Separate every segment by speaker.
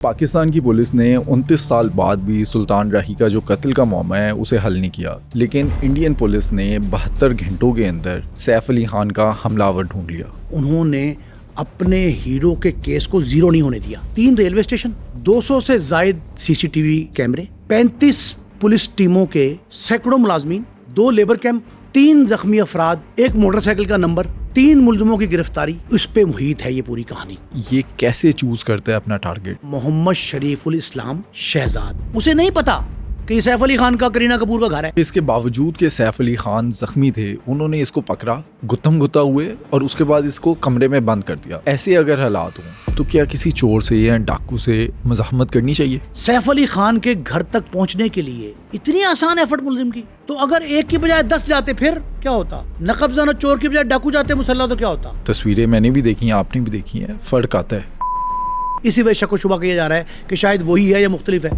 Speaker 1: پاکستان کی پولیس نے 29 سال بعد بھی سلطان راہی کا جو قتل کا معاملہ ہے اسے حل نہیں کیا، لیکن انڈین پولیس نے 72 گھنٹوں کے اندر سیف علی خان کا حملہ آور ڈھونڈ لیا۔
Speaker 2: انہوں نے اپنے ہیرو کے کیس کو زیرو نہیں ہونے دیا۔ 3 ریلوے اسٹیشن، 200 سے زائد CCTV کیمرے، 35 پولیس ٹیموں کے سینکڑوں ملازمین، 2 لیبر کیمپ، 3 زخمی افراد، 1 موٹر سائیکل کا نمبر، 3 ملزموں کی گرفتاری، اس پہ محیط ہے یہ پوری کہانی۔
Speaker 1: یہ کیسے چوز کرتا ہے اپنا ٹارگٹ؟
Speaker 2: محمد شریف الاسلام شہزاد، اسے نہیں پتا کہ یہ سیف علی خان کا کرینہ کپور کا گھر ہے۔
Speaker 1: اس کے باوجود کہ سیف علی خان زخمی تھے، انہوں نے اس کو پکڑا، گتم گتا ہوئے، اور اس کے بعد اس کو کمرے میں بند کر دیا۔ ایسے اگر حالات ہوں تو کیا کسی چور سے یا ڈاکو سے مزاحمت کرنی چاہیے؟
Speaker 2: سیف علی خان کے گھر تک پہنچنے کے لیے اتنی آسان ایفرٹ ملزم کی، تو اگر 1 کی بجائے 10 جاتے پھر کیا ہوتا؟ نقب زنہ چور کی بجائے ڈاکو جاتے مسلح تو کیا ہوتا؟
Speaker 1: تصویریں میں نے بھی دیکھی ہیں، آپ نے بھی دیکھی ہیں، فرق آتا ہے۔
Speaker 2: اسی وجہ شک و شبہ کیا جا رہا ہے کہ شاید وہی ہے یا مختلف ہے۔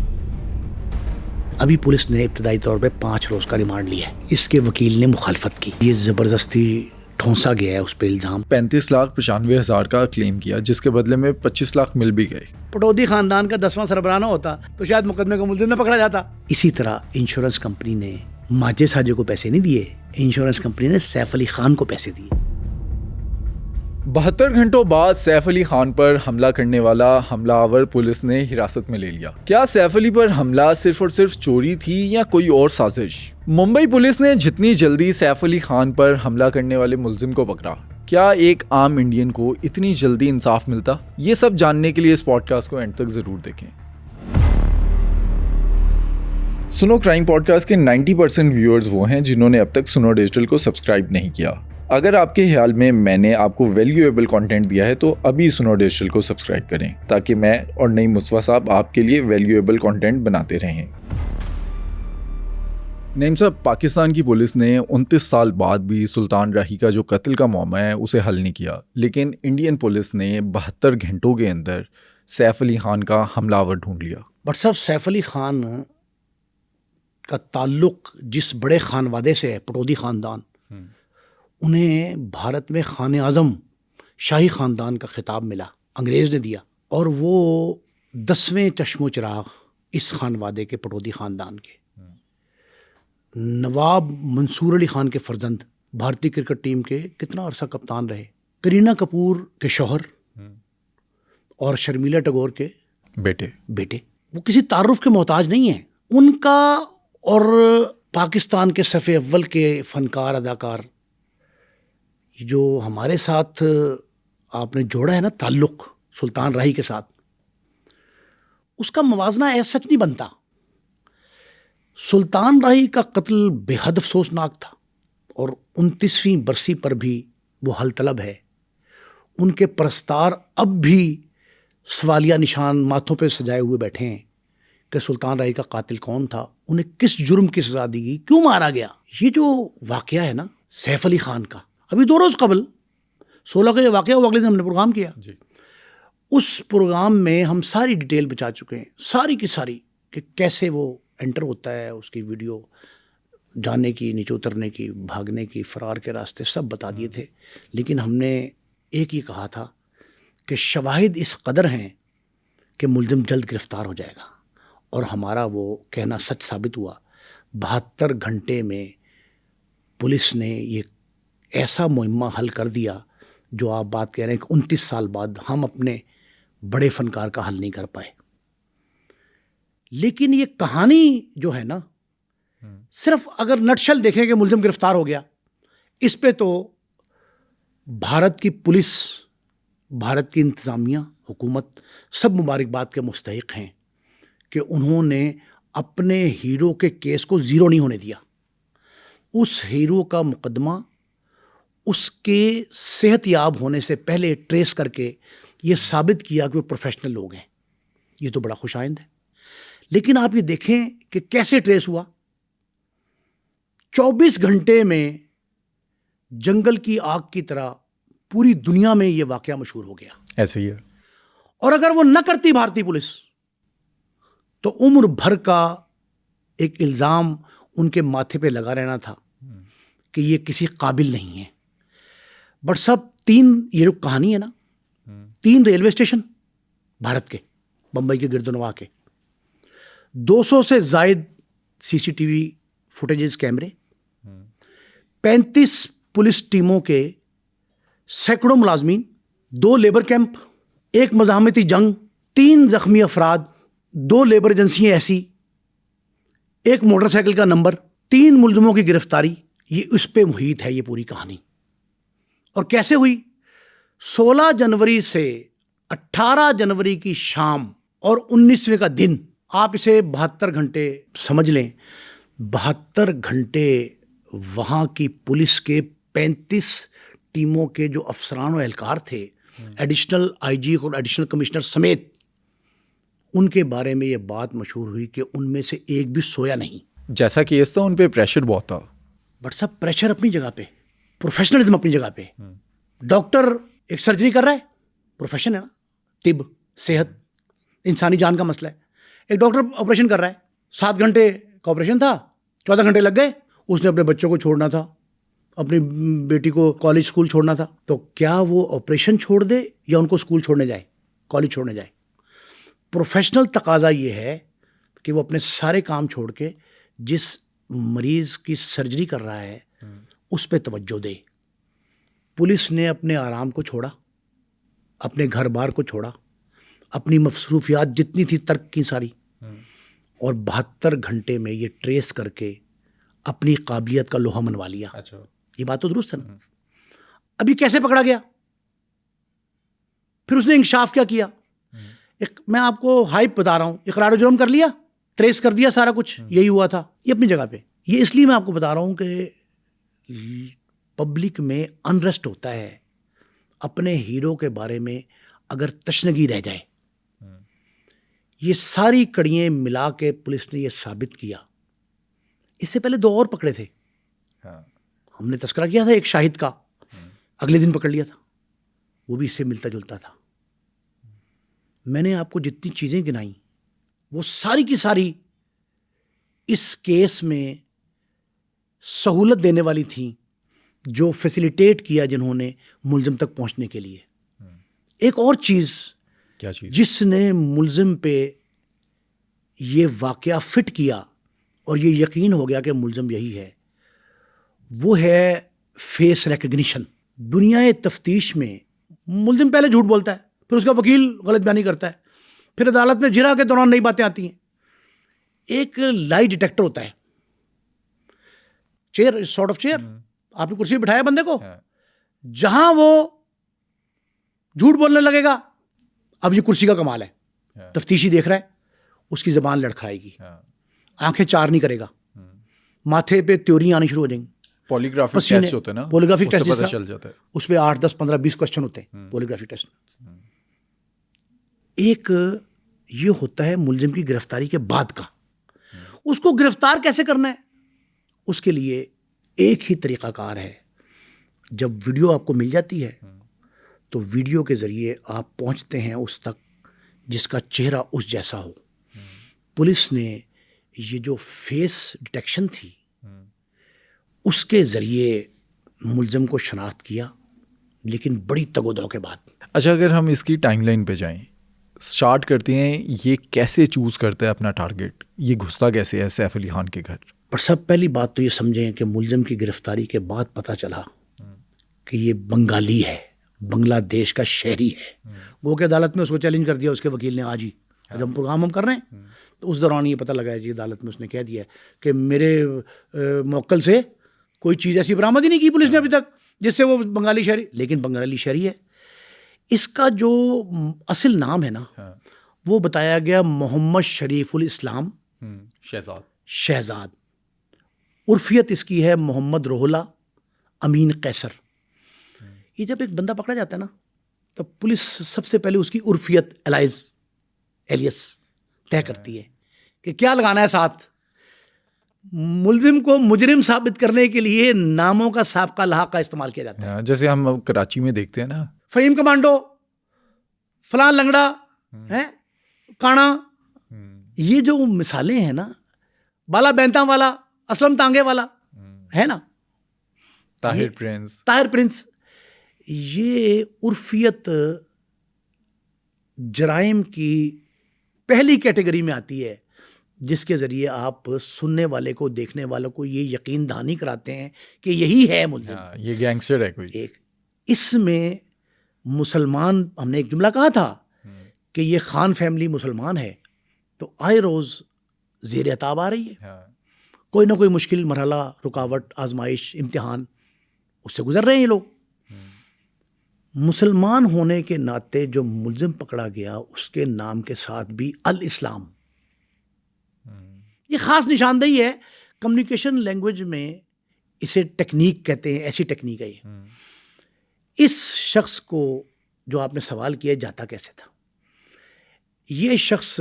Speaker 2: ابھی پولیس نے ابتدائی طور پہ 5 روز کا ریمانڈ لیا ہے۔ اس کے وکیل نے مخالفت کی، یہ زبردستی ٹھونسا گیا ہے اس پہ الزام۔
Speaker 1: 35,95,000 کا کلیم کیا، جس کے بدلے میں 25 لاکھ مل بھی گئے۔
Speaker 2: پٹودی خاندان کا 10واں سربراہ نہ ہوتا تو شاید مقدمے کا ملزم نہ پکڑا جاتا۔ اسی طرح انشورنس کمپنی نے ماجد ساجد کو پیسے نہیں دیے، انشورنس کمپنی نے سیف علی خان کو پیسے دیے۔
Speaker 1: 72 گھنٹوں بعد سیف علی خان پر حملہ کرنے والا حملہ آور پولیس نے حراست میں لے لیا۔ کیا سیف علی پر حملہ صرف اور صرف چوری تھی یا کوئی اور سازش؟ ممبئی پولیس نے جتنی جلدی سیف علی خان پر حملہ کرنے والے ملزم کو پکڑا، کیا ایک عام انڈین کو اتنی جلدی انصاف ملتا؟ یہ سب جاننے کے لیے اس پوڈ کاسٹ کو اینڈ تک ضرور دیکھیں۔ سنو کرائم پوڈ کاسٹ کے 90% ویورز وہ ہیں جنہوں نے اب تک سنو ڈیجیٹل کو سبسکرائب نہیں کیا۔ اگر آپ کے خیال میں نے آپ کو ویلیویبل کنٹینٹ دیا ہے تو ابھی سنو ڈیجیٹل کو سبسکرائب کریں تاکہ میں اور نئی مصطفیٰ صاحب آپ کے لیے ویلیویبل کنٹینٹ بناتے رہیں۔ نعیم صاحب، پاکستان کی پولیس نے 29 سال بعد بھی سلطان راہی کا جو قتل کا معاملہ ہے اسے حل نہیں کیا، لیکن انڈین پولیس نے 72 گھنٹوں کے اندر سیف علی خان کا حملہ آور ڈھونڈ لیا۔
Speaker 2: بٹ صاحب، سیف علی خان کا تعلق جس بڑے خانوادے سے ہے، پٹودی خاندان، انہیں بھارت میں خان اعظم شاہی خاندان کا خطاب ملا، انگریز نے دیا، اور وہ 10ویں چشم و چراغ اس خانوادے کے، پٹودی خاندان کے۔ نواب منصور علی خان کے فرزند، بھارتی کرکٹ ٹیم کے کتنا عرصہ کپتان رہے، کرینہ کپور کے شوہر اور شرمیلا ٹیگور کے بیٹے، وہ کسی تعارف کے محتاج نہیں ہیں۔ ان کا اور پاکستان کے صف اول کے فنکار اداکار جو ہمارے ساتھ آپ نے جوڑا ہے نا تعلق سلطان راہی کے ساتھ، اس کا موازنہ ایسا سچ نہیں بنتا۔ سلطان راہی کا قتل بے حد افسوسناک تھا، اور 29ویں برسی پر بھی وہ حل طلب ہے۔ ان کے پرستار اب بھی سوالیہ نشان ماتھوں پہ سجائے ہوئے بیٹھے ہیں کہ سلطان راہی کا قاتل کون تھا، انہیں کس جرم کی سزا دی گئی، کیوں مارا گیا۔ یہ جو واقعہ ہے نا سیف علی خان کا، ابھی 2 روز قبل 16 کا یہ واقعہ ہوا، اگلے دن ہم نے پروگرام کیا جی۔ اس پروگرام میں ہم ساری ڈیٹیل بچا چکے ہیں، ساری کی ساری، کہ کیسے وہ انٹر ہوتا ہے، اس کی ویڈیو، جانے کی، نیچے اترنے کی، بھاگنے کی، فرار کے راستے سب بتا دیے تھے۔ لیکن ہم نے ایک ہی کہا تھا کہ شواہد اس قدر ہیں کہ ملزم جلد گرفتار ہو جائے گا، اور ہمارا وہ کہنا سچ ثابت ہوا۔ 72 گھنٹے میں پولیس نے یہ ایسا معمہ حل کر دیا جو آپ بات کہہ رہے ہیں کہ 29 سال بعد ہم اپنے بڑے فنکار کا حل نہیں کر پائے۔ لیکن یہ کہانی جو ہے نا، صرف اگر نٹشل دیکھیں کہ ملزم گرفتار ہو گیا، اس پہ تو بھارت کی پولیس، بھارت کی انتظامیہ، حکومت سب مبارکباد کے مستحق ہیں کہ انہوں نے اپنے ہیرو کے کیس کو زیرو نہیں ہونے دیا۔ اس ہیرو کا مقدمہ اس کے صحت یاب ہونے سے پہلے ٹریس کر کے یہ ثابت کیا کہ وہ پروفیشنل لوگ ہیں۔ یہ تو بڑا خوش آئند ہے۔ لیکن آپ یہ دیکھیں کہ کیسے ٹریس ہوا۔ 24 گھنٹے میں جنگل کی آگ کی طرح پوری دنیا میں یہ واقعہ مشہور ہو گیا۔
Speaker 1: ایسے ہی ہے۔
Speaker 2: اور اگر وہ نہ کرتی بھارتی پولیس تو عمر بھر کا ایک الزام ان کے ماتھے پہ لگا رہنا تھا کہ یہ کسی قابل نہیں ہے۔ بٹ سب 3، یہ جو کہانی ہے نا، 3 ریلوے اسٹیشن بھارت کے، بمبئی کے گردنواں کے 200 سے زائد CCTV فوٹیجز کیمرے, 35 پولیس ٹیموں کے سینکڑوں ملازمین, 2 لیبر کیمپ, 1 مزاحمتی جنگ, 3 زخمی افراد, 2 لیبر ایجنسیاں ایسی, 1 موٹر سائیکل کا نمبر, 3 ملزموں کی گرفتاری. یہ اس پہ محیط ہے یہ پوری کہانی. اور کیسے ہوئی؟ 16 جنوری سے 18 جنوری کی شام اور 19ویں کا دن, آپ اسے 72 گھنٹے سمجھ لیں. 72 گھنٹے وہاں کی پولیس کے 35 ٹیموں کے جو افسران و اہلکار تھے, ایڈیشنل IG اور ایڈیشنل کمشنر سمیت, ان کے بارے میں یہ بات مشہور ہوئی کہ ان میں سے ایک بھی سویا نہیں.
Speaker 1: جیسا کیس تھا ان پہ پریشر بہت تھا.
Speaker 2: بٹ سب پریشر اپنی جگہ پہ, پروفیشنلزم اپنی جگہ پہ. ڈاکٹر ایک سرجری کر رہا ہے, پروفیشن ہے نا, طب, صحت, انسانی جان کا مسئلہ ہے. ایک ڈاکٹر آپریشن کر رہا ہے, 7 گھنٹے کا آپریشن تھا, 14 گھنٹے لگ گئے. اس نے اپنے بچوں کو چھوڑنا تھا, اپنی بیٹی کو کالج اسکول چھوڑنا تھا. تو کیا وہ آپریشن چھوڑ دے یا ان کو اسکول چھوڑنے جائے, کالج چھوڑنے جائے؟ پروفیشنل تقاضا یہ ہے کہ وہ اپنے سارے کام چھوڑ کے جس مریض کی سرجری کر رہا ہے اس پہ توجہ دے. پولیس نے اپنے آرام کو چھوڑا, اپنے گھر بار کو چھوڑا, اپنی مصروفیات جتنی تھی ترک کی ساری, اور 72 گھنٹے میں یہ ٹریس کر کے اپنی قابلیت کا لوہا منوا لیا. یہ بات تو درست ہے نا. اب یہ کیسے پکڑا گیا؟ پھر اس نے انکشاف کیا کیا؟ میں آپ کو ہائپ بتا رہا ہوں, اقرار جرم کر لیا, ٹریس کر دیا سارا کچھ, یہی ہوا تھا. یہ اپنی جگہ پہ. یہ اس لیے میں آپ کو بتا رہا ہوں کہ پبلک میں انریسٹ ہوتا ہے اپنے ہیرو کے بارے میں اگر تشنگی رہ جائے. یہ ساری کڑیاں ملا کے پولیس نے یہ ثابت کیا. اس سے پہلے 2 اور پکڑے تھے, ہم نے تذکرہ کیا تھا, ایک شاہد کا اگلے دن پکڑ لیا تھا, وہ بھی اس سے ملتا جلتا تھا. میں نے آپ کو جتنی چیزیں گنائیں وہ ساری کی ساری اس کیس میں سہولت دینے والی تھیں, جو فیسیلیٹیٹ کیا جنہوں نے ملزم تک پہنچنے کے لیے. ایک اور چیز,
Speaker 1: کیا چیز؟
Speaker 2: جس نے ملزم پہ یہ واقعہ فٹ کیا اور یہ یقین ہو گیا کہ ملزم یہی ہے, وہ ہے فیس ریکگنیشن. دنیا تفتیش میں ملزم پہلے جھوٹ بولتا ہے, پھر اس کا وکیل غلط بیانی کرتا ہے, پھر عدالت میں جرا کے دوران نئی باتیں آتی ہیں. ایک لائی ڈیٹیکٹر ہوتا ہے, چیئر, سارٹ آف چیئر, آپ نے کرسی پہ بٹھایا بندے کو, جہاں وہ جھوٹ بولنے لگے گا, اب یہ کرسی کا کمال ہے, تفتیشی دیکھ رہا ہے, اس کی زبان لڑکھائے گی, آنکھیں چار نہیں کرے گا, ماتھے پہ تیوری آنی شروع ہو جائیں گی.
Speaker 1: پولیگرافی ٹیسٹ ہوتے ہیں نا,
Speaker 2: پولیگرافی ٹیسٹ
Speaker 1: پتہ چل جاتا ہے,
Speaker 2: اس پہ 8 10 15 20 کوشچن ہوتے ہیں پولیگرافی ٹیسٹ. ایک یہ ہوتا ہے ملزم کی گرفتاری کے بعد کا, اس کو گرفتار کیسے کرنا ہے, اس کے لیے ایک ہی طریقہ کار ہے. جب ویڈیو آپ کو مل جاتی ہے تو ویڈیو کے ذریعے آپ پہنچتے ہیں اس تک جس کا چہرہ اس جیسا ہو. پولیس نے یہ جو فیس ڈیٹیکشن تھی اس کے ذریعے ملزم کو شناخت کیا, لیکن بڑی تگ و دو کے بعد.
Speaker 1: اچھا, اگر ہم اس کی ٹائم لائن پہ جائیں, اسٹارٹ کرتے ہیں, یہ کیسے چوز کرتا ہے اپنا ٹارگیٹ, یہ گھستا کیسے ہے سیف علی خان کے گھر؟
Speaker 2: پر سب پہلی بات تو یہ سمجھیں کہ ملزم کی گرفتاری کے بعد پتہ چلا کہ یہ بنگالی ہے, بنگلہ دیش کا شہری ہے. وہ کہ عدالت میں اس کو چیلنج کر دیا اس کے وکیل نے, آج ہی جب ہم پروگرام کر رہے ہیں تو اس دوران یہ پتہ لگا ہے جی عدالت میں اس نے کہہ دیا کہ میرے موکل سے کوئی چیز ایسی برآمد ہی نہیں کی پولیس نے ابھی تک جس سے وہ بنگالی شہری, لیکن بنگالی شہری ہے. اس کا جو اصل نام ہے نا وہ بتایا گیا محمد شریف الاسلام شہزاد. عرفیت اس کی ہے محمد روح اللہ امین قیصر. یہ جب ایک بندہ پکڑا جاتا ہے نا تو پولیس سب سے پہلے اس کی عرفیت ایلیس طے کرتی ہے کہ کیا لگانا ہے ساتھ. ملزم کو مجرم ثابت کرنے کے لیے ناموں کا سابقہ لاحق کا استعمال کیا جاتا ہے.
Speaker 1: جیسے ہم کراچی میں دیکھتے ہیں نا,
Speaker 2: فہیم کمانڈو, فلان لنگڑا ہے, کانا, یہ جو مثالیں ہیں نا, بالا بینتا والا, اسلم تانگے والا ہے نا, طاہر پرنس, یہ عرفیت جرائم کی پہلی کیٹیگری میں آتی ہے جس کے ذریعے آپ سننے والے کو, دیکھنے والوں کو یہ یقین دہانی کراتے ہیں کہ یہی ہے ملزم.
Speaker 1: یہ گینگسٹر ہے کوئی.
Speaker 2: ایک اس میں مسلمان, ہم نے ایک جملہ کہا تھا کہ یہ خان فیملی مسلمان ہے, تو آئے روز زیر عتاب آ رہی ہے. کوئی نہ کوئی مشکل مرحلہ, رکاوٹ, آزمائش, امتحان اس سے گزر رہے ہیں یہ لوگ. مسلمان ہونے کے ناطے جو ملزم پکڑا گیا اس کے نام کے ساتھ بھی الاسلام, یہ خاص نشاندہی ہے. کمیونیکیشن لینگویج میں اسے ٹیکنیک کہتے ہیں, ایسی ٹیکنیک ہے یہ. اس شخص کو جو آپ نے سوال کیا جاتا کیسے تھا, یہ شخص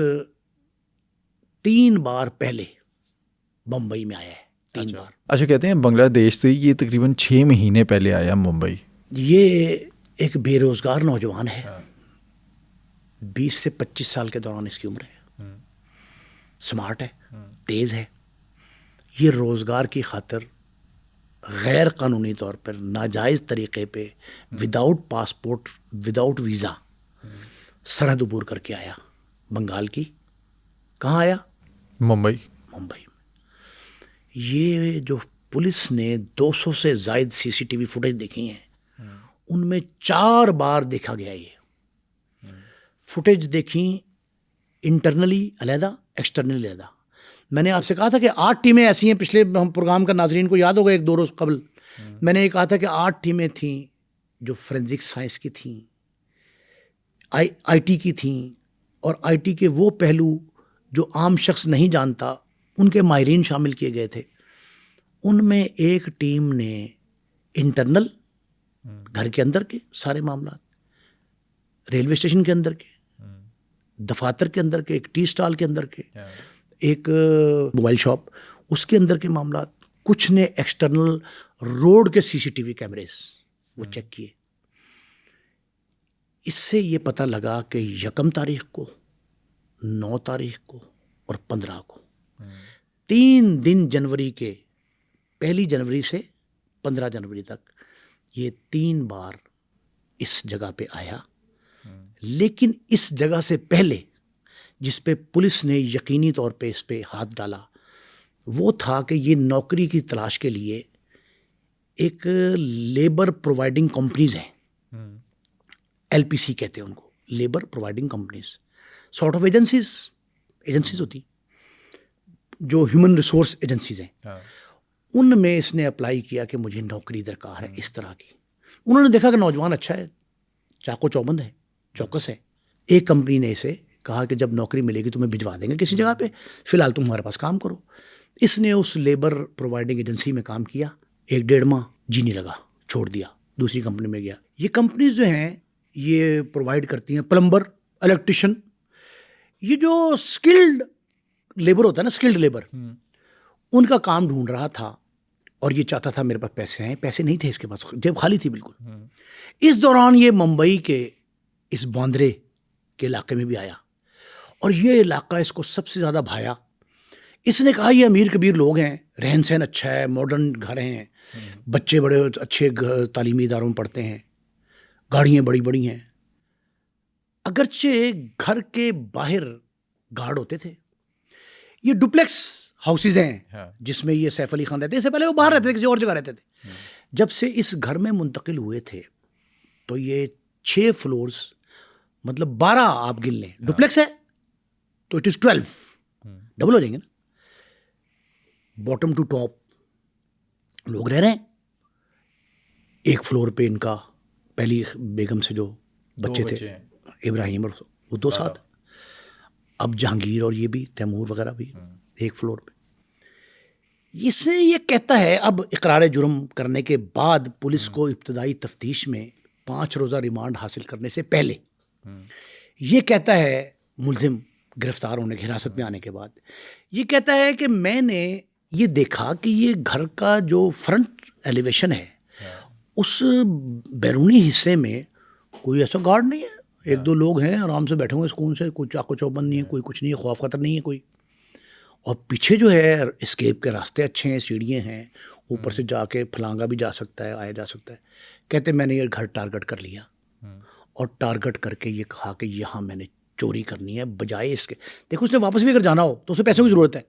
Speaker 2: 3 بار پہلے بمبئی میں آیا ہے, 3 بار.
Speaker 1: اچھا, کہتے ہیں بنگلہ دیش سے یہ تقریباً 6 مہینے پہلے آیا ممبئی.
Speaker 2: یہ ایک بے روزگار نوجوان ہے, 20 سے 25 سال کے دوران اس کی عمر ہے. سمارٹ ہے, تیز ہے. یہ روزگار کی خاطر غیر قانونی طور پر, ناجائز طریقے پہ, وداؤٹ پاسپورٹ, وداؤٹ ویزا سرحد عبور کر کے آیا بنگال کی. کہاں آیا؟
Speaker 1: ممبئی.
Speaker 2: ممبئی میں. یہ جو پولیس نے 200 سے زائد CCTV فوٹیج دیکھی ہیں, ان میں 4 بار دیکھا گیا. یہ فوٹیج دیکھیں انٹرنلی علیحدہ, ایکسٹرنلی علیحدہ. میں نے آپ سے کہا تھا کہ 8 ٹیمیں ایسی ہیں, پچھلے ہم پروگرام کا ناظرین کو یاد ہوگا 1-2 روز قبل میں نے یہ کہا تھا کہ 8 ٹیمیں تھیں جو فورینزک سائنس کی تھیں, IT کی تھیں, اور IT کے وہ پہلو جو عام شخص نہیں جانتا ان کے ماہرین شامل کیے گئے تھے. ان میں ایک ٹیم نے انٹرنل, گھر کے اندر کے سارے معاملات, ریلوے اسٹیشن کے اندر کے, دفاتر کے اندر کے, ایک ٹی اسٹال کے اندر کے, ایک موبائل شاپ اس کے اندر کے معاملات, کچھ نے ایکسٹرنل روڈ کے CCTV کیمریز وہ چیک کیے. اس سے یہ پتہ لگا کہ 1 تاریخ کو, 9 تاریخ کو اور 15 کو, 3 دن جنوری کے, 1 جنوری سے 15 جنوری تک یہ 3 بار اس جگہ پہ آیا. لیکن اس جگہ سے پہلے جس پہ پولیس نے یقینی طور پہ اس پہ ہاتھ ڈالا وہ تھا کہ یہ نوکری کی تلاش کے لیے ایک لیبر پرووائڈنگ کمپنیز ہیں, LPC کہتے ہیں ان کو, labour providing companies, sort of agencies ہوتی جو ہیومن ریسورس ایجنسیز ہیں. ان میں اس نے اپلائی کیا کہ مجھے نوکری درکار ہے اس طرح کی. انہوں نے دیکھا کہ نوجوان اچھا ہے, چاقو چوبند ہے, چوکس ہے. ایک کمپنی نے اسے کہا کہ جب نوکری ملے گی تمہیں بھجوا دیں گے کسی جگہ پہ, فی الحال تم ہمارے پاس کام کرو. اس نے اس لیبر پرووائڈنگ ایجنسی میں کام کیا, 1-1.5 ماہ, جی نہیں لگا, چھوڑ دیا, دوسری کمپنی میں گیا. یہ کمپنیز جو ہیں یہ پرووائڈ کرتی ہیں پلمبر, الیکٹریشین, یہ جو اسکلڈ لیبر ہوتا ہے نا, اسکلڈ لیبر, ان کا کام ڈھونڈ رہا تھا. اور یہ چاہتا تھا میرے پاس پیسے ہیں, پیسے نہیں تھے اس کے پاس, جیب خالی تھی بالکل. اس دوران یہ ممبئی کے اس باندرے کے علاقے میں بھی آیا, اور یہ علاقہ اس کو سب سے زیادہ بھایا. اس نے کہا یہ امیر کبیر لوگ ہیں, رہن سہن اچھا ہے, ماڈرن گھر ہیں, بچے بڑے اچھے تعلیمی اداروں میں پڑھتے ہیں, گاڑیاں بڑی بڑی ہیں. اگرچہ گھر کے باہر گارڈ ہوتے تھے, یہ ڈپلیکس ہاؤسز ہیں جس میں یہ سیف علی خان رہتے. اس سے پہلے وہ باہر رہتے تھے, کسی اور جگہ رہتے تھے. جب سے اس گھر میں منتقل ہوئے تھے تو یہ 6 فلورز, مطلب 12 آپ گن لیں, ڈپلیکس ہے تو اٹ از 12, ڈبل ہو جائیں گے نا. باٹم ٹو ٹاپ لوگ رہ رہے ہیں. ایک فلور پہ ان کا پہلی بیگم سے جو بچے تھے ابراہیم, اور وہ 2 ساتھ, اب جہانگیر اور یہ بھی تیمور وغیرہ بھی ایک فلور پہ. اس سے یہ کہتا ہے, اب اقرار جرم کرنے کے بعد پولیس کو ابتدائی تفتیش میں 5 روزہ ریمانڈ حاصل کرنے سے پہلے یہ کہتا ہے ملزم گرفتار ہونے کی, حراست میں آنے کے بعد یہ کہتا ہے کہ میں نے یہ دیکھا کہ یہ گھر کا جو فرنٹ ایلیویشن ہے اس بیرونی حصے میں کوئی ایسا گارڈ نہیں ہے, 1-2 لوگ ہیں آرام سے بیٹھے ہوئے سکون سے, کوئی چاقو چوبند نہیں ہے, کوئی کچھ نہیں ہے, خوف خطر نہیں ہے کوئی. اور پیچھے جو ہے اسکیپ کے راستے اچھے ہیں, سیڑھیاں ہیں, اوپر سے جا کے پھلانگا بھی جا سکتا ہے, آیا جا سکتا ہے. کہتے میں نے یہ گھر ٹارگٹ کر لیا, اور ٹارگٹ کر کے یہ کہا کہ یہاں میں نے چوری کرنی ہے بجائے اس کے. دیکھو اس نے واپس بھی اگر جانا ہو تو اسے پیسوں کی ضرورت ہے.